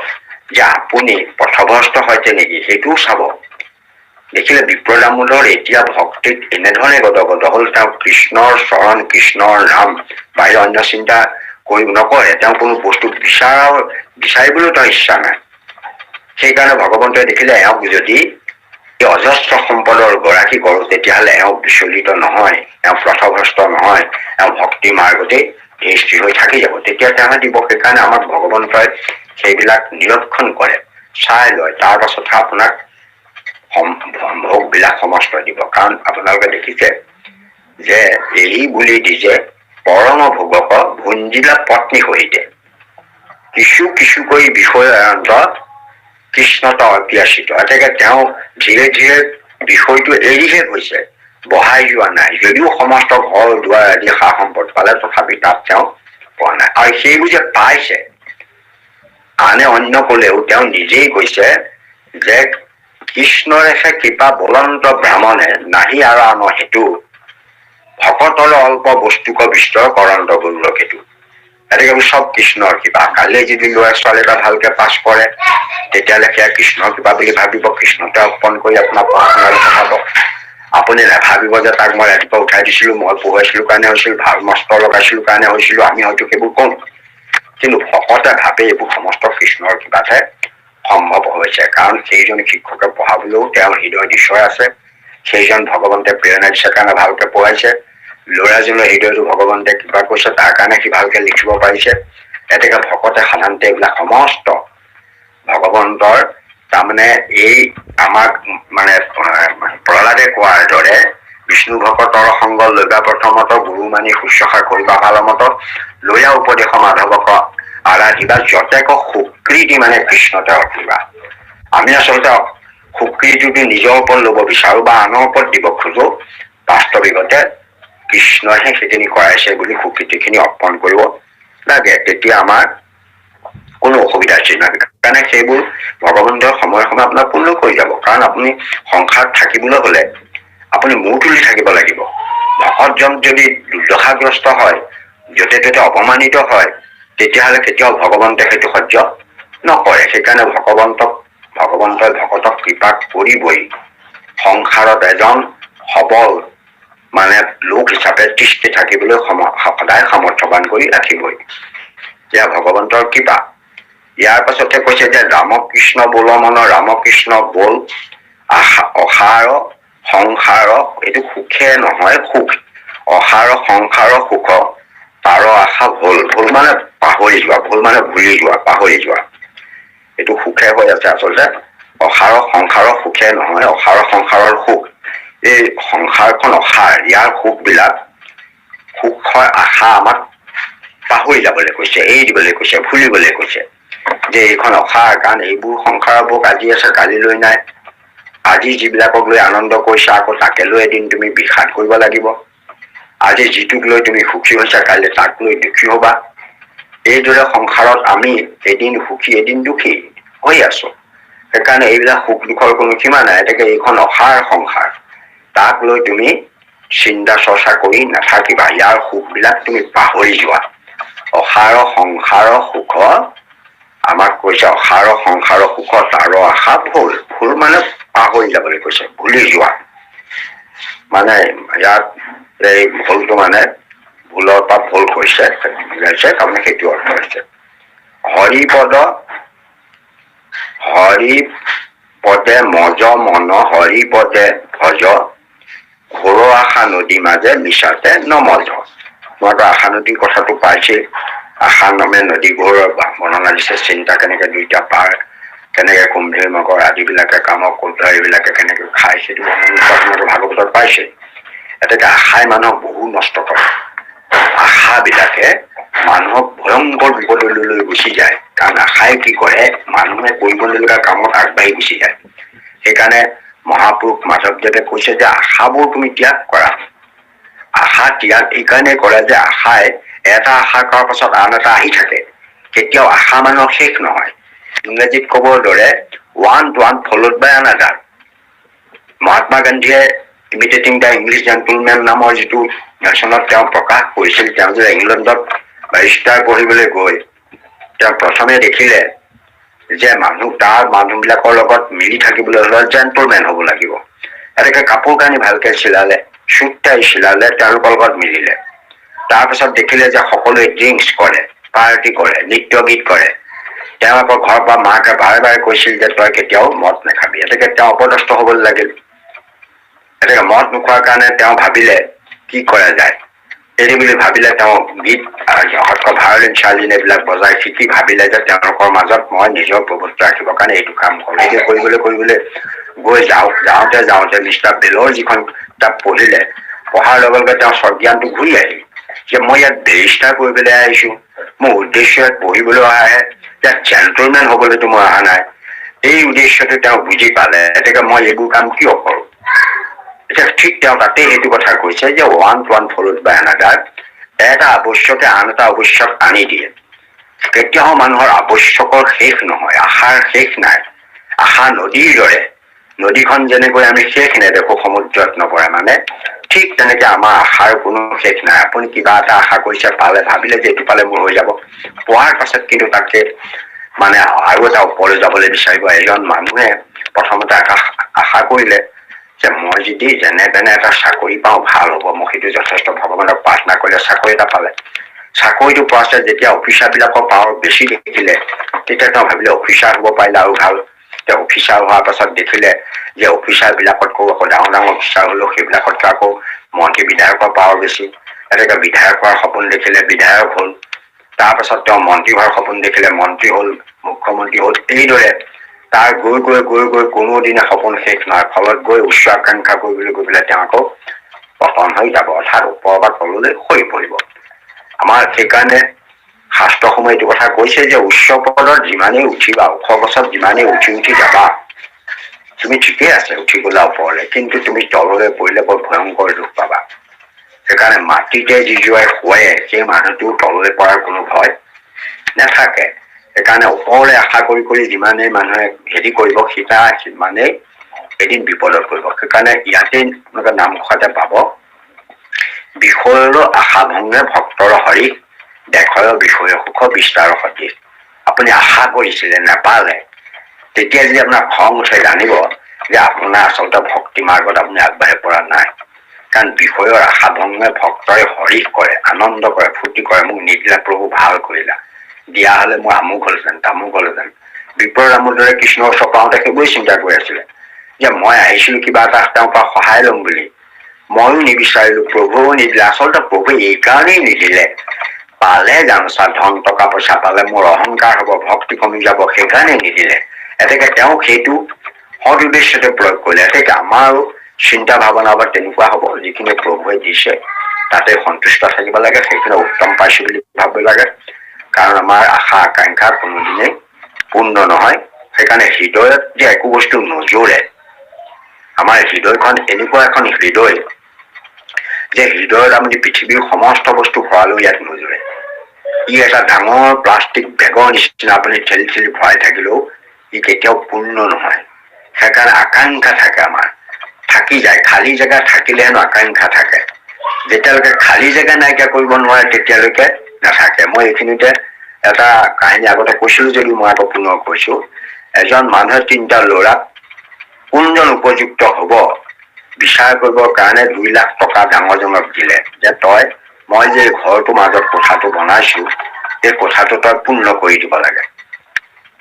যে আপুনি পথভ্ৰষ্ট হৈছে নেকি সেইটোও চাব। দেখিলে বিপ্ৰ দামোদৰ এতিয়া ভক্তিত এনেধৰণে গদগদ হল, তেওঁ কৃষ্ণৰ চৰণ কৃষ্ণৰ নাম বাহিৰ অন্য চিন্তা কৰিব নকৰে। তেওঁ কোনো বস্তু বিচাৰিবলৈও তেওঁৰ ইচ্ছা নাই। সেইকাৰণে ভগৱন্তই দেখিলে এওঁক যদি এই অজস্ৰ সম্পদৰ গৰাকী কৰো তেতিয়াহ'লে এওঁ বিচলিত নহয়, এওঁ পথভ্ৰষ্ট নহয়, এওঁ ভক্তি মাৰ্গতেই স্থিৰ হৈ থাকি যাব। তেতিয়া তেওঁ দিব। সেইকাৰণে আমাক ভগৱন্তই সেইবিলাক নিৰীক্ষণ কৰে, চাই লয়, তাৰ পাছতহে আপোনাক ভোগ বিলাক সমস্ত দিব। কাৰণ আপোনালোকে দেখিছে যে এই বুলি দিছে পৰম ভোগক ভুঞ্জিলা পত্নী সহিতে কিছু কিছুকৈ বিষয় কৃষ্ণত অপ্যাসিত। এতেকে তেওঁ ধীৰে ধীৰে বিষয়টো এৰিহে গৈছে, বহাই যোৱা নাই। যদিও সমস্ত ঘৰ দুৱাৰ আদি সা সম্পদ পালে তথাপি তাত তেওঁ পোৱা নাই। আৰু সেইবোৰ যে পাইছে আনে অন্য কলেও তেওঁ নিজেই কৈছে যে কৃষ্ণৰেহে কৃপা বলন্ত ব্ৰাহ্মণে নাহি আৰু আন হেতু ভকতৰ অল্প বস্তুক বিস্তৰ কৰন্ত গৌৰ হেতু। গতিকে চব কৃষ্ণৰ কৃপা। কালি যদি ল'ৰা ছোৱালী এটা ভালকে পাছ কৰে তেতিয়াহ'লে সেয়া কৃষ্ণৰ কৃপা বুলি ভাবিব, কৃষ্ণতে অৰ্পণ কৰি আপোনাৰ পঢ়া শুনালৈ পঠাব। আপুনি নাভাবিব যে তাক মই ৰাতিপুৱা উঠাই দিছিলো, মই পঢ়ুৱাইছিলো কাৰণে হৈছিল, ভাল মাষ্টৰ লগাইছিলো কাৰণে হৈছিলো। আমি হয়তো সেইবোৰ কম, কিন্তু ভকতে ভাবে এইবোৰ সমস্ত কৃষ্ণৰ কৃপাতহে সম্ভৱ হৈছে। কাৰণ সেইজন শিক্ষকে পঢ়াবলৈও তেওঁৰ হৃদয়ত ঈশ্বৰ আছে, সেইজন ভগৱন্তে প্ৰেৰণা দিছে কাৰণে ভালকে পঢ়াইছে। ল'ৰাজনৰ হৃদয়টো ভগৱন্তে কৃপা কৰিছে, তাৰ কাৰণে সি ভালকে লিখিব পাৰিছে। এতেকে ভকতে সাধাৰণতে এইবিলাক সমস্ত ভগৱন্তৰ তাৰমানে এই আমাক মানে প্ৰহ্লাদে কোৱাৰ দৰে বিষ্ণু ভকতৰ সংগ লৈবা প্ৰথমত গুৰু মানি শুশ্ৰূষা কৰিবা ভাল মত লৈয়া উপদেশ মাধৱক আৰাধিবা যতেক সুকৃতি মানে কৃষ্ণতে অৰ্পিবা। আমি আচলতে সুকৃতিটো নিজৰ ওপৰত ল'ব বিচাৰো বা আনৰ ওপৰত দিব খোজো, বাস্তৱিকতে কৃষ্ণহে সেইখিনি কৰাইছে বুলি সুকৃতিখিনি অৰ্পণ কৰিব লাগে। তেতিয়া আমাৰ কোনো অসুবিধাৰ সৃষ্টি নহয়। কাৰণে সেইবোৰ ভগৱন্তৰ সময়ে সময়ে আপোনাক পূৰ্ণ কৰি যাব। কাৰণ আপুনি সংসাৰত থাকিবলৈ হলে আপুনি মূৰ তুলি থাকিব লাগিব। ভকতজন যদি দুৰ্দশাগ্ৰস্ত হয়, য'তে ত'তে অপমানিত হয়, তেতিয়াহ'লে কেতিয়াও ভগৱন্তে সেইটো সহ্য নকৰে। সেইকাৰণে ভগৱন্তই ভকতক কৃপা কৰিবই। সংসাৰত এজন সবল মানে লোক হিচাপে তিষ্ঠি থাকিবলৈ সদায় সামৰ্থ্যৱান কৰি ৰাখিবই। এয়া ভগৱন্তৰ কৃপা। ইয়াৰ পাছতে কৈছে যে ৰামকৃষ্ণ বোল মন ৰামকৃষ্ণ বল অসাৰ সংসাৰ, এইটো সুখে নহয় সুখ, অসাৰ সংসাৰ সুখ তাৰ আশা ভুল। ভুল মানে পাহৰি যোৱা, ভুল মানে ভুলি যোৱা, পাহৰি যোৱা। এইটো সুখে হৈ আছে আচলতে। অসাৰ সংসাৰৰ সুখে নহয়, অসাৰ সংসাৰৰ সুখ। এই সংসাৰখন অসাৰ, ইয়াৰ সুখ বিলাক সুখৰ আশা আমাক পাহৰি যাবলৈ কৈছে, এৰি দিবলৈ কৈছে, ভুলিবলৈ কৈছে যে এইখন অসাৰ। কাৰণ এইবোৰ সংসাৰৰ ভোগ আজি আছে কালিলৈ নাই। আজি যিবিলাকক লৈ আনন্দ কৰিছা আকৌ তাকে লৈ এদিন তুমি বিষাদ কৰিব লাগিব। আজি যিটোক লৈ তুমি সুখী হৈছা কাইলৈ তাক লৈ দুখী হবা। এইদৰে সংসাৰত আমি এদিন সুখী এদিন দুখী হৈ আছো। সেইকাৰণে এইবিলাক সুখ দুখৰ কোনো সীমা নাই। এতেকে এইখন অসাৰ সংসাৰ, তাক লৈ তুমি চিন্তা চৰ্চা কৰি নাথাকিবা। ইয়াৰ সুখ বিলাক তুমি পাহৰি যোৱা। অসাৰ সংসাৰ সুখ আমাক কৈছে, অসাৰ সংসাৰ সুখ তাৰ আশা ভুল। ভুল মানে পাহৰি যাবলৈ কৈছে, ভুলি যোৱা। মানে ইয়াত এই ভুলটো মানে ভুলৰ পৰা ভুল কৈছে, তাৰমানে সেইটো অৰ্থ হৈছে হৰিপদ হৰি পদে মজ মন হৰি পদে ভজ ঘোৰ আশা নদী মাজে মিছাতে নমজ। মইতো আশা নদীৰ কথাটো পাইছে। আশা নামে নদী ঘোৰ বৰ্ণনা দিছে, চিন্তা কেনেকে দুইটা পাৰ, কেনেকে কুম্ভীৰ মকৰ আদিবিলাকে কামক কুদ্ধ এইবিলাকে কেনেকে খায় সেইটো বৰ্ণনা ভাগৱতত পাইছে। এতেকে আশাই মানুহক বহু নষ্ট কৰে। আশা বিলাকে মানুহক ভয়ংকৰ বিপদলৈ লৈ গুচি যায়। কাৰণ আশাই কি কৰে, মানুহে কৰিবলগীয়া কামত আগবাঢ়ি গুচি যায়। সেইকাৰণে মহাপুৰুষ মাধৱদেৱে কৈছে যে আশাবোৰ তুমি ত্যাগ কৰা। আশা ত্যাগ এইকাৰণে কৰে যে আশাই এটা আশা কৰাৰ পাছত আন এটা আহি থাকে। কেতিয়াও আশা মানুহৰ শেষ নহয়। ইংৰাজীত ক'বৰ দৰে one followed by another। Mahatma গান্ধীয়ে ইমিটেটিং দ্য ইংলিছ জেণ্টলমেন নামৰ যিটো চনত তেওঁ প্ৰকাশ কৰিছিল, তেওঁ যে ইংলেণ্ডত বেৰিষ্টাৰ পঢ়িবলৈ গৈ তেওঁ প্ৰথমে দেখিলে যে মানুহবিলাকৰ লগত মিলি থাকিবলৈ হ'লে জেণ্টলমেন হ'ব লাগিব। এনেকে কাপোৰ কানি ভালকে চিলালে, চুট টাই চিলালে, তেওঁলোকৰ লগত মিলিলে। তাৰপিছত দেখিলে যে সকলোৱে ড্ৰিংকছ কৰে, পাৰ্টি কৰে, নৃত্য গীত কৰে। তেওঁ আকৌ ঘৰৰ পৰা মাকে বাৰে বাৰে কৈছিল যে তই কেতিয়াও মদ নাখাবি। এনেকে তেওঁ অপদস্থ হ'বলৈ লাগিল। এনেকে মদ নোখোৱাৰ কাৰণে তেওঁ ভাবিলে কি কৰা যায়। এৰি বুলি ভাবিলে তেওঁ গীত ভায়লিন চায়লিন এইবিলাক বজাই শিকি ভাবিলে যে তেওঁলোকৰ মাজত মই নিজৰ প্ৰভুত্ব ৰাখিবৰ কাৰণে এইটো কাম কৰোঁ। এইটো কৰিবলৈ গৈ যাওঁতে মিষ্টাৰ বেলৰ যিখন কিতাপ পঢ়িলে, পঢ়াৰ লগে লগে তেওঁ স্বজ্ঞানটো ঘূৰি আহিল যে মই ইয়াত বেৰিষ্টাৰ কৰিবলৈ আহিছো, মোৰ উদ্দেশ্য ইয়াত পঢ়িবলৈ অহাহে, ইয়াত জেণ্টলমেন হ'বলৈতো মই অহা নাই। এই উদ্দেশ্যটো তেওঁ বুজি পালে। গতিকে মই এইবোৰ কাম কিয় কৰোঁ। এতিয়া ঠিক তেওঁ তাতেই সেইটো কথা কৈছে যে one followed by another। এটা আৱশ্যকে আন এটা আৱশ্যক আনি দিয়ে। কেতিয়াও মানুহৰ আৱশ্যকৰ শেষ নহয়, আশাৰ শেষ নাই। আশা নদীৰ দৰে। নদীখন যেনেকৈ আমি শেষ নেদেখো সমুদ্ৰত নপৰে মানে, ঠিক তেনেকে আমাৰ আশাৰ কোনো শেষ নাই। আপুনি কিবা এটা আশা কৰিছে, পালে, ভাবিলে যে এইটো পালে মোৰ হৈ যাব। পোৱাৰ পাছত কিন্তু তাকে মানে আৰু এটা ওপৰলৈ যাবলৈ বিচাৰিব। এজন মানুহে প্ৰথমতে আশা কৰিলে যে মই যদি যেনে তেনে এটা চাকৰি পাওঁ ভাল হ'ব, মই সেইটো যথেষ্ট ভগৱানক প্ৰাৰ্থনা কৰিলে চাকৰি এটা পালে। চাকৰিটো পোৱাছে যেতিয়া অফিচাৰ বিলাকৰ পাৱাৰ বেছি দেখিলে, তেতিয়া তেওঁ ভাবিলে অফিচাৰ হ'ব পাৰিলে আৰু ভাল। তেওঁ অফিচাৰ হোৱাৰ পাছত দেখিলে যে অফিচাৰ বিলাকতকৈ আকৌ ডাঙৰ অফিচাৰ হলেও সেইবিলাকতকৈ আকৌ মন্ত্ৰী বিধায়কৰ পাৱাৰ বেছি। এনেকে বিধায়ক হোৱাৰ সপোন দেখিলে, বিধায়ক হ'ল। তাৰপাছত তেওঁ মন্ত্ৰী হোৱাৰ সপোন দেখিলে, মন্ত্ৰী হ'ল, মুখ্যমন্ত্ৰী হ'ল। এইদৰে তাৰ গৈ কোনোদিনে সপোন শেষ নহয়। ফলত গৈ উচ্চ আকাংক্ষা কৰিবলৈ গৈ পেলাই তেওঁ আকৌ পতন হৈ যাব, অৰ্থাৎ ওপৰৰ পৰা তললৈ সৰি পৰিব। আমাৰ সেইকাৰণে শাস্ত্ৰসমূহে এইটো কথা কৈছে যে উচ্চ পদত যিমানেই উঠিবা, ওখ গছত যিমানেই উঠি যাবা, তুমি ঠিকেই আছে উঠি গলা ওপৰলে, কিন্তু তুমি তললৈ পৰিলে বৰ ভয়ংকৰ দুখ পাবা। সেইকাৰণে মাটিতে যিজোৱাই শুৱে সেই মানুহটো তললৈ পৰাৰ কোনো ভয় নাথাকে। সেইকাৰণে ওপৰলে আশা কৰি যিমানেই মানুহে হেৰি কৰিব, সিমানেই এদিন বিপদত পৰিব। সেইকাৰণে ইয়াতে আপোনালোকে নামঘৰতে পাব, বিষয়ৰো আশা ভংগে ভক্তৰ হৰি, দেশৰ বিষয় সুখ বিস্তাৰ সদৃশ। আপুনি আশা কৰিছিলে নাপালে, তেতিয়া যদি আপোনাৰ খং উঠে জানিব যে আপোনাৰ আচলতে ভক্তি মাৰ্গত আপুনি আগবাঢ়ি পৰা নাই। কাৰণ বিষয়ৰ আশা ভংগে ভক্তৰে হৰিশ কৰে, আনন্দ কৰে, ফূৰ্তি কৰে। মোক নিদিলা প্ৰভু, ভাল কৰিলা, দিয়া হলে মোৰ আমুক হলহেঁতেন, তামুক হলহেঁতেন। বিপ্ৰৰ ৰামৰ দৰে কৃষ্ণৰ ওচৰ পাওঁতে সেইবোৰে চিন্তা কৰি আছিলে যে মই আহিছিলো কিবা এটা তেওঁৰ পৰা সহায় লম বুলি, ময়ো নিবিচাৰিলো, প্ৰভুও নিদিলে। আচলতে প্ৰভুৱে এইকাৰণেই নিদিলে, পালে জানোচা ধন টকা পইচা পালে মোৰ অহংকাৰ হব, ভক্তি কমি যাব, সেইকাৰণে নিদিলে। এতেকে তেওঁ সেইটো সদ উদ্দেশ্যতে প্ৰয়োগ কৰিলে। এতেকে আমাৰো চিন্তা ভাৱনা বা তেনেকুৱা হব, যিখিনি প্ৰভুৱে দিছে তাতে সন্তুষ্ট থাকিব লাগে, সেইখিনি উত্তম পাইছো বুলি ভাবিব লাগে। কাৰণ আমাৰ আশা আকাংক্ষা কোনোদিনেই পূৰ্ণ নহয়। সেইকাৰণে হৃদয়ত যে একো বস্তু নজোৰে, আমাৰ হৃদয়খন এনেকুৱা এখন হৃদয় যে হৃদয়ত আমি পৃথিৱীৰ সমস্ত বস্তু ভৰালেও ইয়াত নজোৰে। ই এটা ডাঙৰ প্লাষ্টিক বেগৰ নিচিনা, আপুনি ঠেলি ভৰাই থাকিলেও ই কেতিয়াও পূৰ্ণ নহয়। সেইকাৰণে আকাংক্ষা থাকে আমাৰ, থাকি যায়। খালী জেগা থাকিলে হেনো আকাংক্ষা থাকে। যেতিয়ালৈকে খালী জেগা নাইকিয়া কৰিব নোৱাৰে তেতিয়ালৈকে নাথাকে। মই এইখিনিতে এটা কাহিনী আগতে কৈছিলো যদিও মই আকৌ পুনৰ কৈছো। এজন মানুহে 3টা ল'ৰাক কোনজন উপযুক্ত হব বিচাৰ কৰিবৰ কাৰণে 2 লাখ টকা ডাঙৰজনক দিলে যে মই যে ঘৰটোৰ মাজত কোঠাটো বনাইছো, এই কোঠাটো তই পূৰ্ণ কৰি দিব লাগে।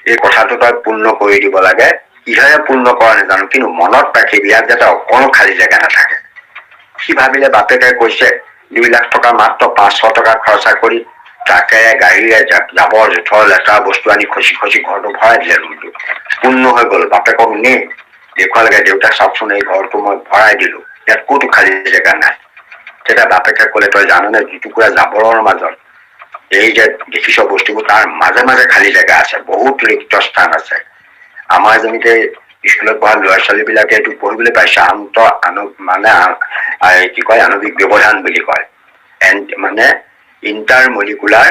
এই কথাটো তই পূৰ্ণ কৰি দিব লাগে। কিহেৰে পূৰ্ণ কৰা নাজানো, কিন্তু মনত ৰাখিবি ইয়াত যাতে অকণো খালী জেগা নাথাকে। সি ভাবিলে বাপেকে কৈছে 2 লাখ টকা মাত্ৰ 500 টকা খৰচা কৰি ট্ৰাকেৰে গাড়ীৰে জাবৰ জোথৰ লেতেৰা বস্তু আনি খচি ঘৰটো ভৰাই দিলে। ৰুমটো পূৰ্ণ হৈ গল। বাপেকক নি দেখুৱালেগে, দেউতাক চাওকচোন এই ঘৰটো মই ভৰাই দিলো, ইয়াত ক'তো খালী জেগা নাই। তেতিয়া বাপেকে কলে, তই জাননে যিটুকুৰা জাবৰৰ মাজত এই যে দেখিছ বস্তুবোৰ তাৰ মাজে মাজে খালী জেগা আছে, বহুত ৰিক্ত স্থান আছে। আমাৰ যেনেকে স্কুলত পঢ়া ল'ৰা ছোৱালীবিলাকে এইটো পঢ়িবলৈ পাইছে মানে কি কয় আণৱিক ব্যৱধান বুলি কয়, মানে ইণ্টাৰ মলিকুলাৰ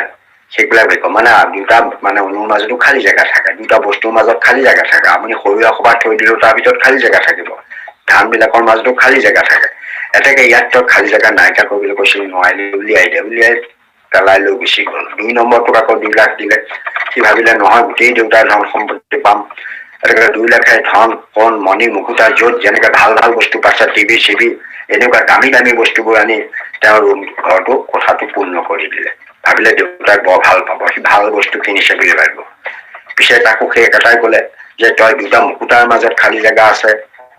সেইবিলাক বিষয় মানে দুটা মানে অণুৰ মাজতো খালী জেগা থাকে, দুটা বস্তুৰ মাজত খালী জেগা থাকে। আপুনি সৰু এসোপা থৈ দিলেও তাৰ ভিতৰত খালী জেগা থাকিব, ধানবিলাকৰ মাজতো খালী জেগা থাকে। এতেকে ইয়াত তই খালী জেগা নাইকিয়া কৰিবলৈ কৈছিল, নোৱাৰিলি উলিয়াই পেলাই লৈ গুচি গ'ল। 2 নম্বৰটোক আকৌ 2 লাখ দিলে, সি ভাবিলে নহয় গোটেই দেউতাৰ ধন সম্পত্তি পাম, এতেকে 2 লাখে ধন কণ মণি মুকুতা য'ত যেনেকে ভাল ভাল বস্তু পাইছে, টিভি চিভি এনেকুৱা দামী দামী বস্তুবোৰ আনি তেওঁৰ ঘৰটো কোঠাটো পূৰ্ণ কৰি দিলে। ভাবিলে দেউতাক বৰ ভাল পাব, সি ভাল বস্তু কিনিছে বুলি ভাবিব। পিছে তাকো সেই একেটাই ক'লে যে তই 2টা মুকুতাৰ মাজত খালী জেগা আছে,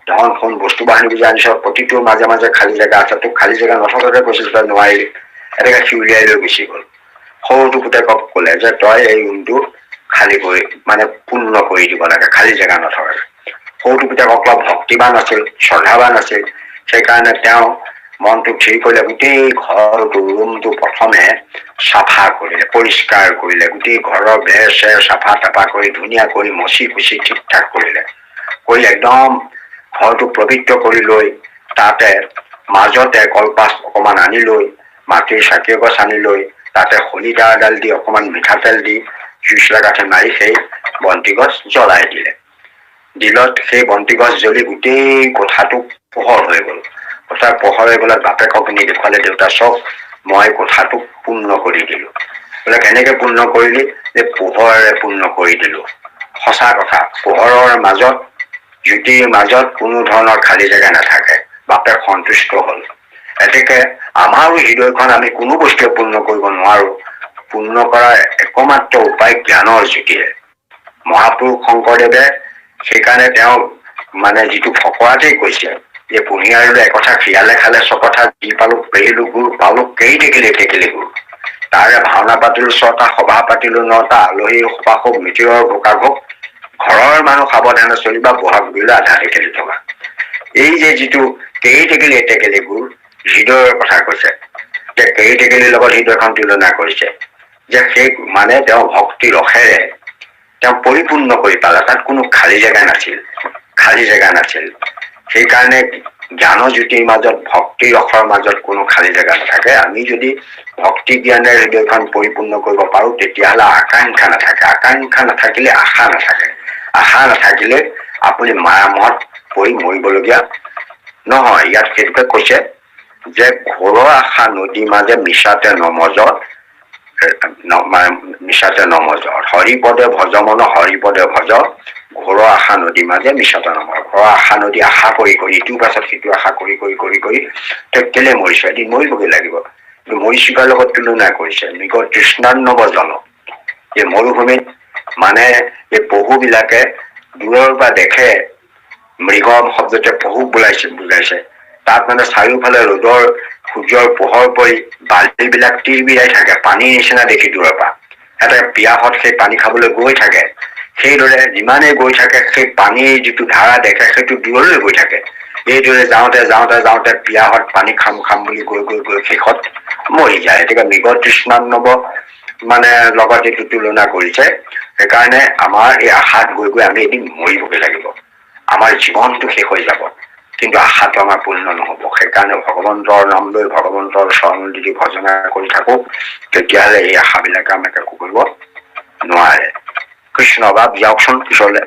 ধন সোণ বস্তু বাহিনী যে আনিছ প্ৰতিটোৰ মাজে মাজে খালী জেগা আছে, তোক খালী জেগা নথকাকে কৈছিল তই নোৱাৰিলি, এনেকে সি উলিয়াই লৈ গুচি গ'ল। সৰুটো পুতেকক ক'লে যে তই এই ৰুমটো খালী কৰি মানে পূৰ্ণ কৰি দিব লাগে, খালী জেগা নথকাকে। সৰুটো পুতেকক অলপ ভক্তিবান আছিল, শ্ৰদ্ধাৱান আছিল, সেইকাৰণে তেওঁ মনটো ঠিক কৰিলে, গোটেই ঘৰটো ৰুমটো প্ৰথমে চাফা কৰিলে, পৰিষ্কাৰ কৰিলে, গোটেই ঘৰৰ বেৰ চেৰ চাফা তাফা কৰি ধুনীয়া কৰি মচি কুচি ঠিক ঠাক কৰিলে, কৰি একদম ঘৰটো পবিত্ৰ কৰি লৈ তাতে মাজতে কলপাত অকমান আনি লৈ মাটিৰ চাকি এগছ আনি লৈ তাতে শলিতা এডাল দি অকমান মিঠাতেল দি জুইচলা কাঠি মাৰি সেই বন্তি গছ জ্বলাই দিলে। দিলত সেই বন্তি গছ জ্বলি গোটেই কোঠাটো পোহৰ হৈ গ'ল। কোঠা পোহৰ হৈ গ'লে বাপেকক নি দেখুৱালে, দেউতা চব মই কোঠাটো পূৰ্ণ কৰি দিলো। বোলে কেনেকে পূৰ্ণ কৰিলি? যে পোহৰেৰে পূৰ্ণ কৰি দিলো। সঁচা কথা, পোহৰৰ মাজত জ্যোতিৰ মাজত কোনো ধৰণৰ খালী জেগা নাথাকে। বাপেক সন্তুষ্ট হ'ল। এতেকে আমাৰো হৃদয়খন আমি কোনো বস্তুৱে পূৰ্ণ কৰিব নোৱাৰো, পূৰ্ণ কৰাৰ একমাত্ৰ উপায় জ্ঞানৰ জ্যোতিৰে। মহাপুৰুষ শংকৰদেৱে সেইকাৰণে তেওঁ মানে যিটো ফকৰাতেই কৈছে যে কুঁহিয়াৰলৈ একথা খিয়ালে খালে ছকথা, দি পালো পেৰিলো গুৰ, পালো কেৰি টেকিলে টেকিলে গুৰ। তাৰে ভাওনা পাতিলো 6টা, সভা পাতিলো 9টা, আলহী সপাসক মিতিৰৰ ভোকাভোগ, ঘৰৰ মানুহ সাৱধানে চলিবা, বহাগ বিহুলৈ আধা টেকেলি থকা। এই যে যিটো কেৰি টেকেলি টেকেলি গুৰ, হৃদয়ৰ কথা কৈছে, যে কেৰি টেকেলিৰ লগত হৃদয়খন তুলনা কৰিছে, যে সেই মানে তেওঁ ভক্তি ৰসেৰে তেওঁ পৰিপূৰ্ণ কৰি পালে, তাত কোনো খালী জেগা নাছিল, খালী জেগা নাছিল। সেইকাৰণে জ্ঞান জ্যোতিৰ মাজত ভক্তি ৰসৰ মাজত কোনো খালী জেগা নাথাকে। আমি যদি ভক্তি জ্ঞানেৰে হৃদয়খন পৰিপূৰ্ণ কৰিব পাৰো, তেতিয়াহ'লে আকাংক্ষা নাথাকে, আকাংক্ষা নাথাকিলে আশা নাথাকে, আশা নাথাকিলে আপুনি মায়ামত পৰি মৰিবলগীয়া নহয়। ইয়াত সেইটোকে কৈছে যে ঘোৰৰ আশা নদী মাজে মিছাতে নমজ, মিছাতে নমজ, হৰিপদে ভজ মন হৰিপদে ভজ, ঘোৰৰ আশা নদী মাজে মিছাতে নমজ। ঘৰৰ আশা নদী আশা কৰি কৰি ইটোৰ পাছত সিটো আশা কৰি কৰি কৰি কৰি তই কেলে মৰিছ, এদিন মৰিবগৈ লাগিব। কিন্তু মৰিচিকাৰ লগত তুলনা কৰিছে, মৃগৰ তৃষ্ণান্নব জল। এই মৰুভূমিত মানে এই পহুবিলাকে দূৰৰ পৰা দেখে, মৃগ শব্দতে পহু বুজাইছে। তাত মানে চাৰিওফালে ৰ'দৰ সূৰ্যৰ পোহৰ পৰি বালিবিলাক তিৰবিৰাই থাকে, পানীৰ নিচিনা দেখি দূৰৰ পৰা। এটা পিয়াহত সেই পানী খাবলৈ গৈ থাকে, সেইদৰে যিমানেই গৈ থাকে সেই পানীৰ যিটো ধাৰা দেখে সেইটো দূৰলৈ গৈ থাকে। এইদৰে যাওঁতে যাওঁতে যাওঁতে পিয়াহত পানী খাম খাম বুলি গৈ গৈ গৈ শেষত মৰি যায়। গতিকে মৃগ তৃষ্ণান্নব মানে লগত যিটো তুলনা কৰিছে, সেইকাৰণে আমাৰ এই আশাত গৈ গৈ আমি এদিন মৰিবগৈ লাগিব, আমাৰ জীৱনটো শেষ হৈ যাব, কিন্তু আশাটো আমাৰ পূৰ্ণ নহব। সেইকাৰণে ভগৱন্তৰ নাম লৈ ভগৱন্তৰ চৰণ যদি ভজনা কৰি থাকো, তেতিয়াহ'লে এই আশাবিলাকে আমাক একো কৰিব নোৱাৰে। কৃষ্ণ বাপ যাওকচোন পিছলে।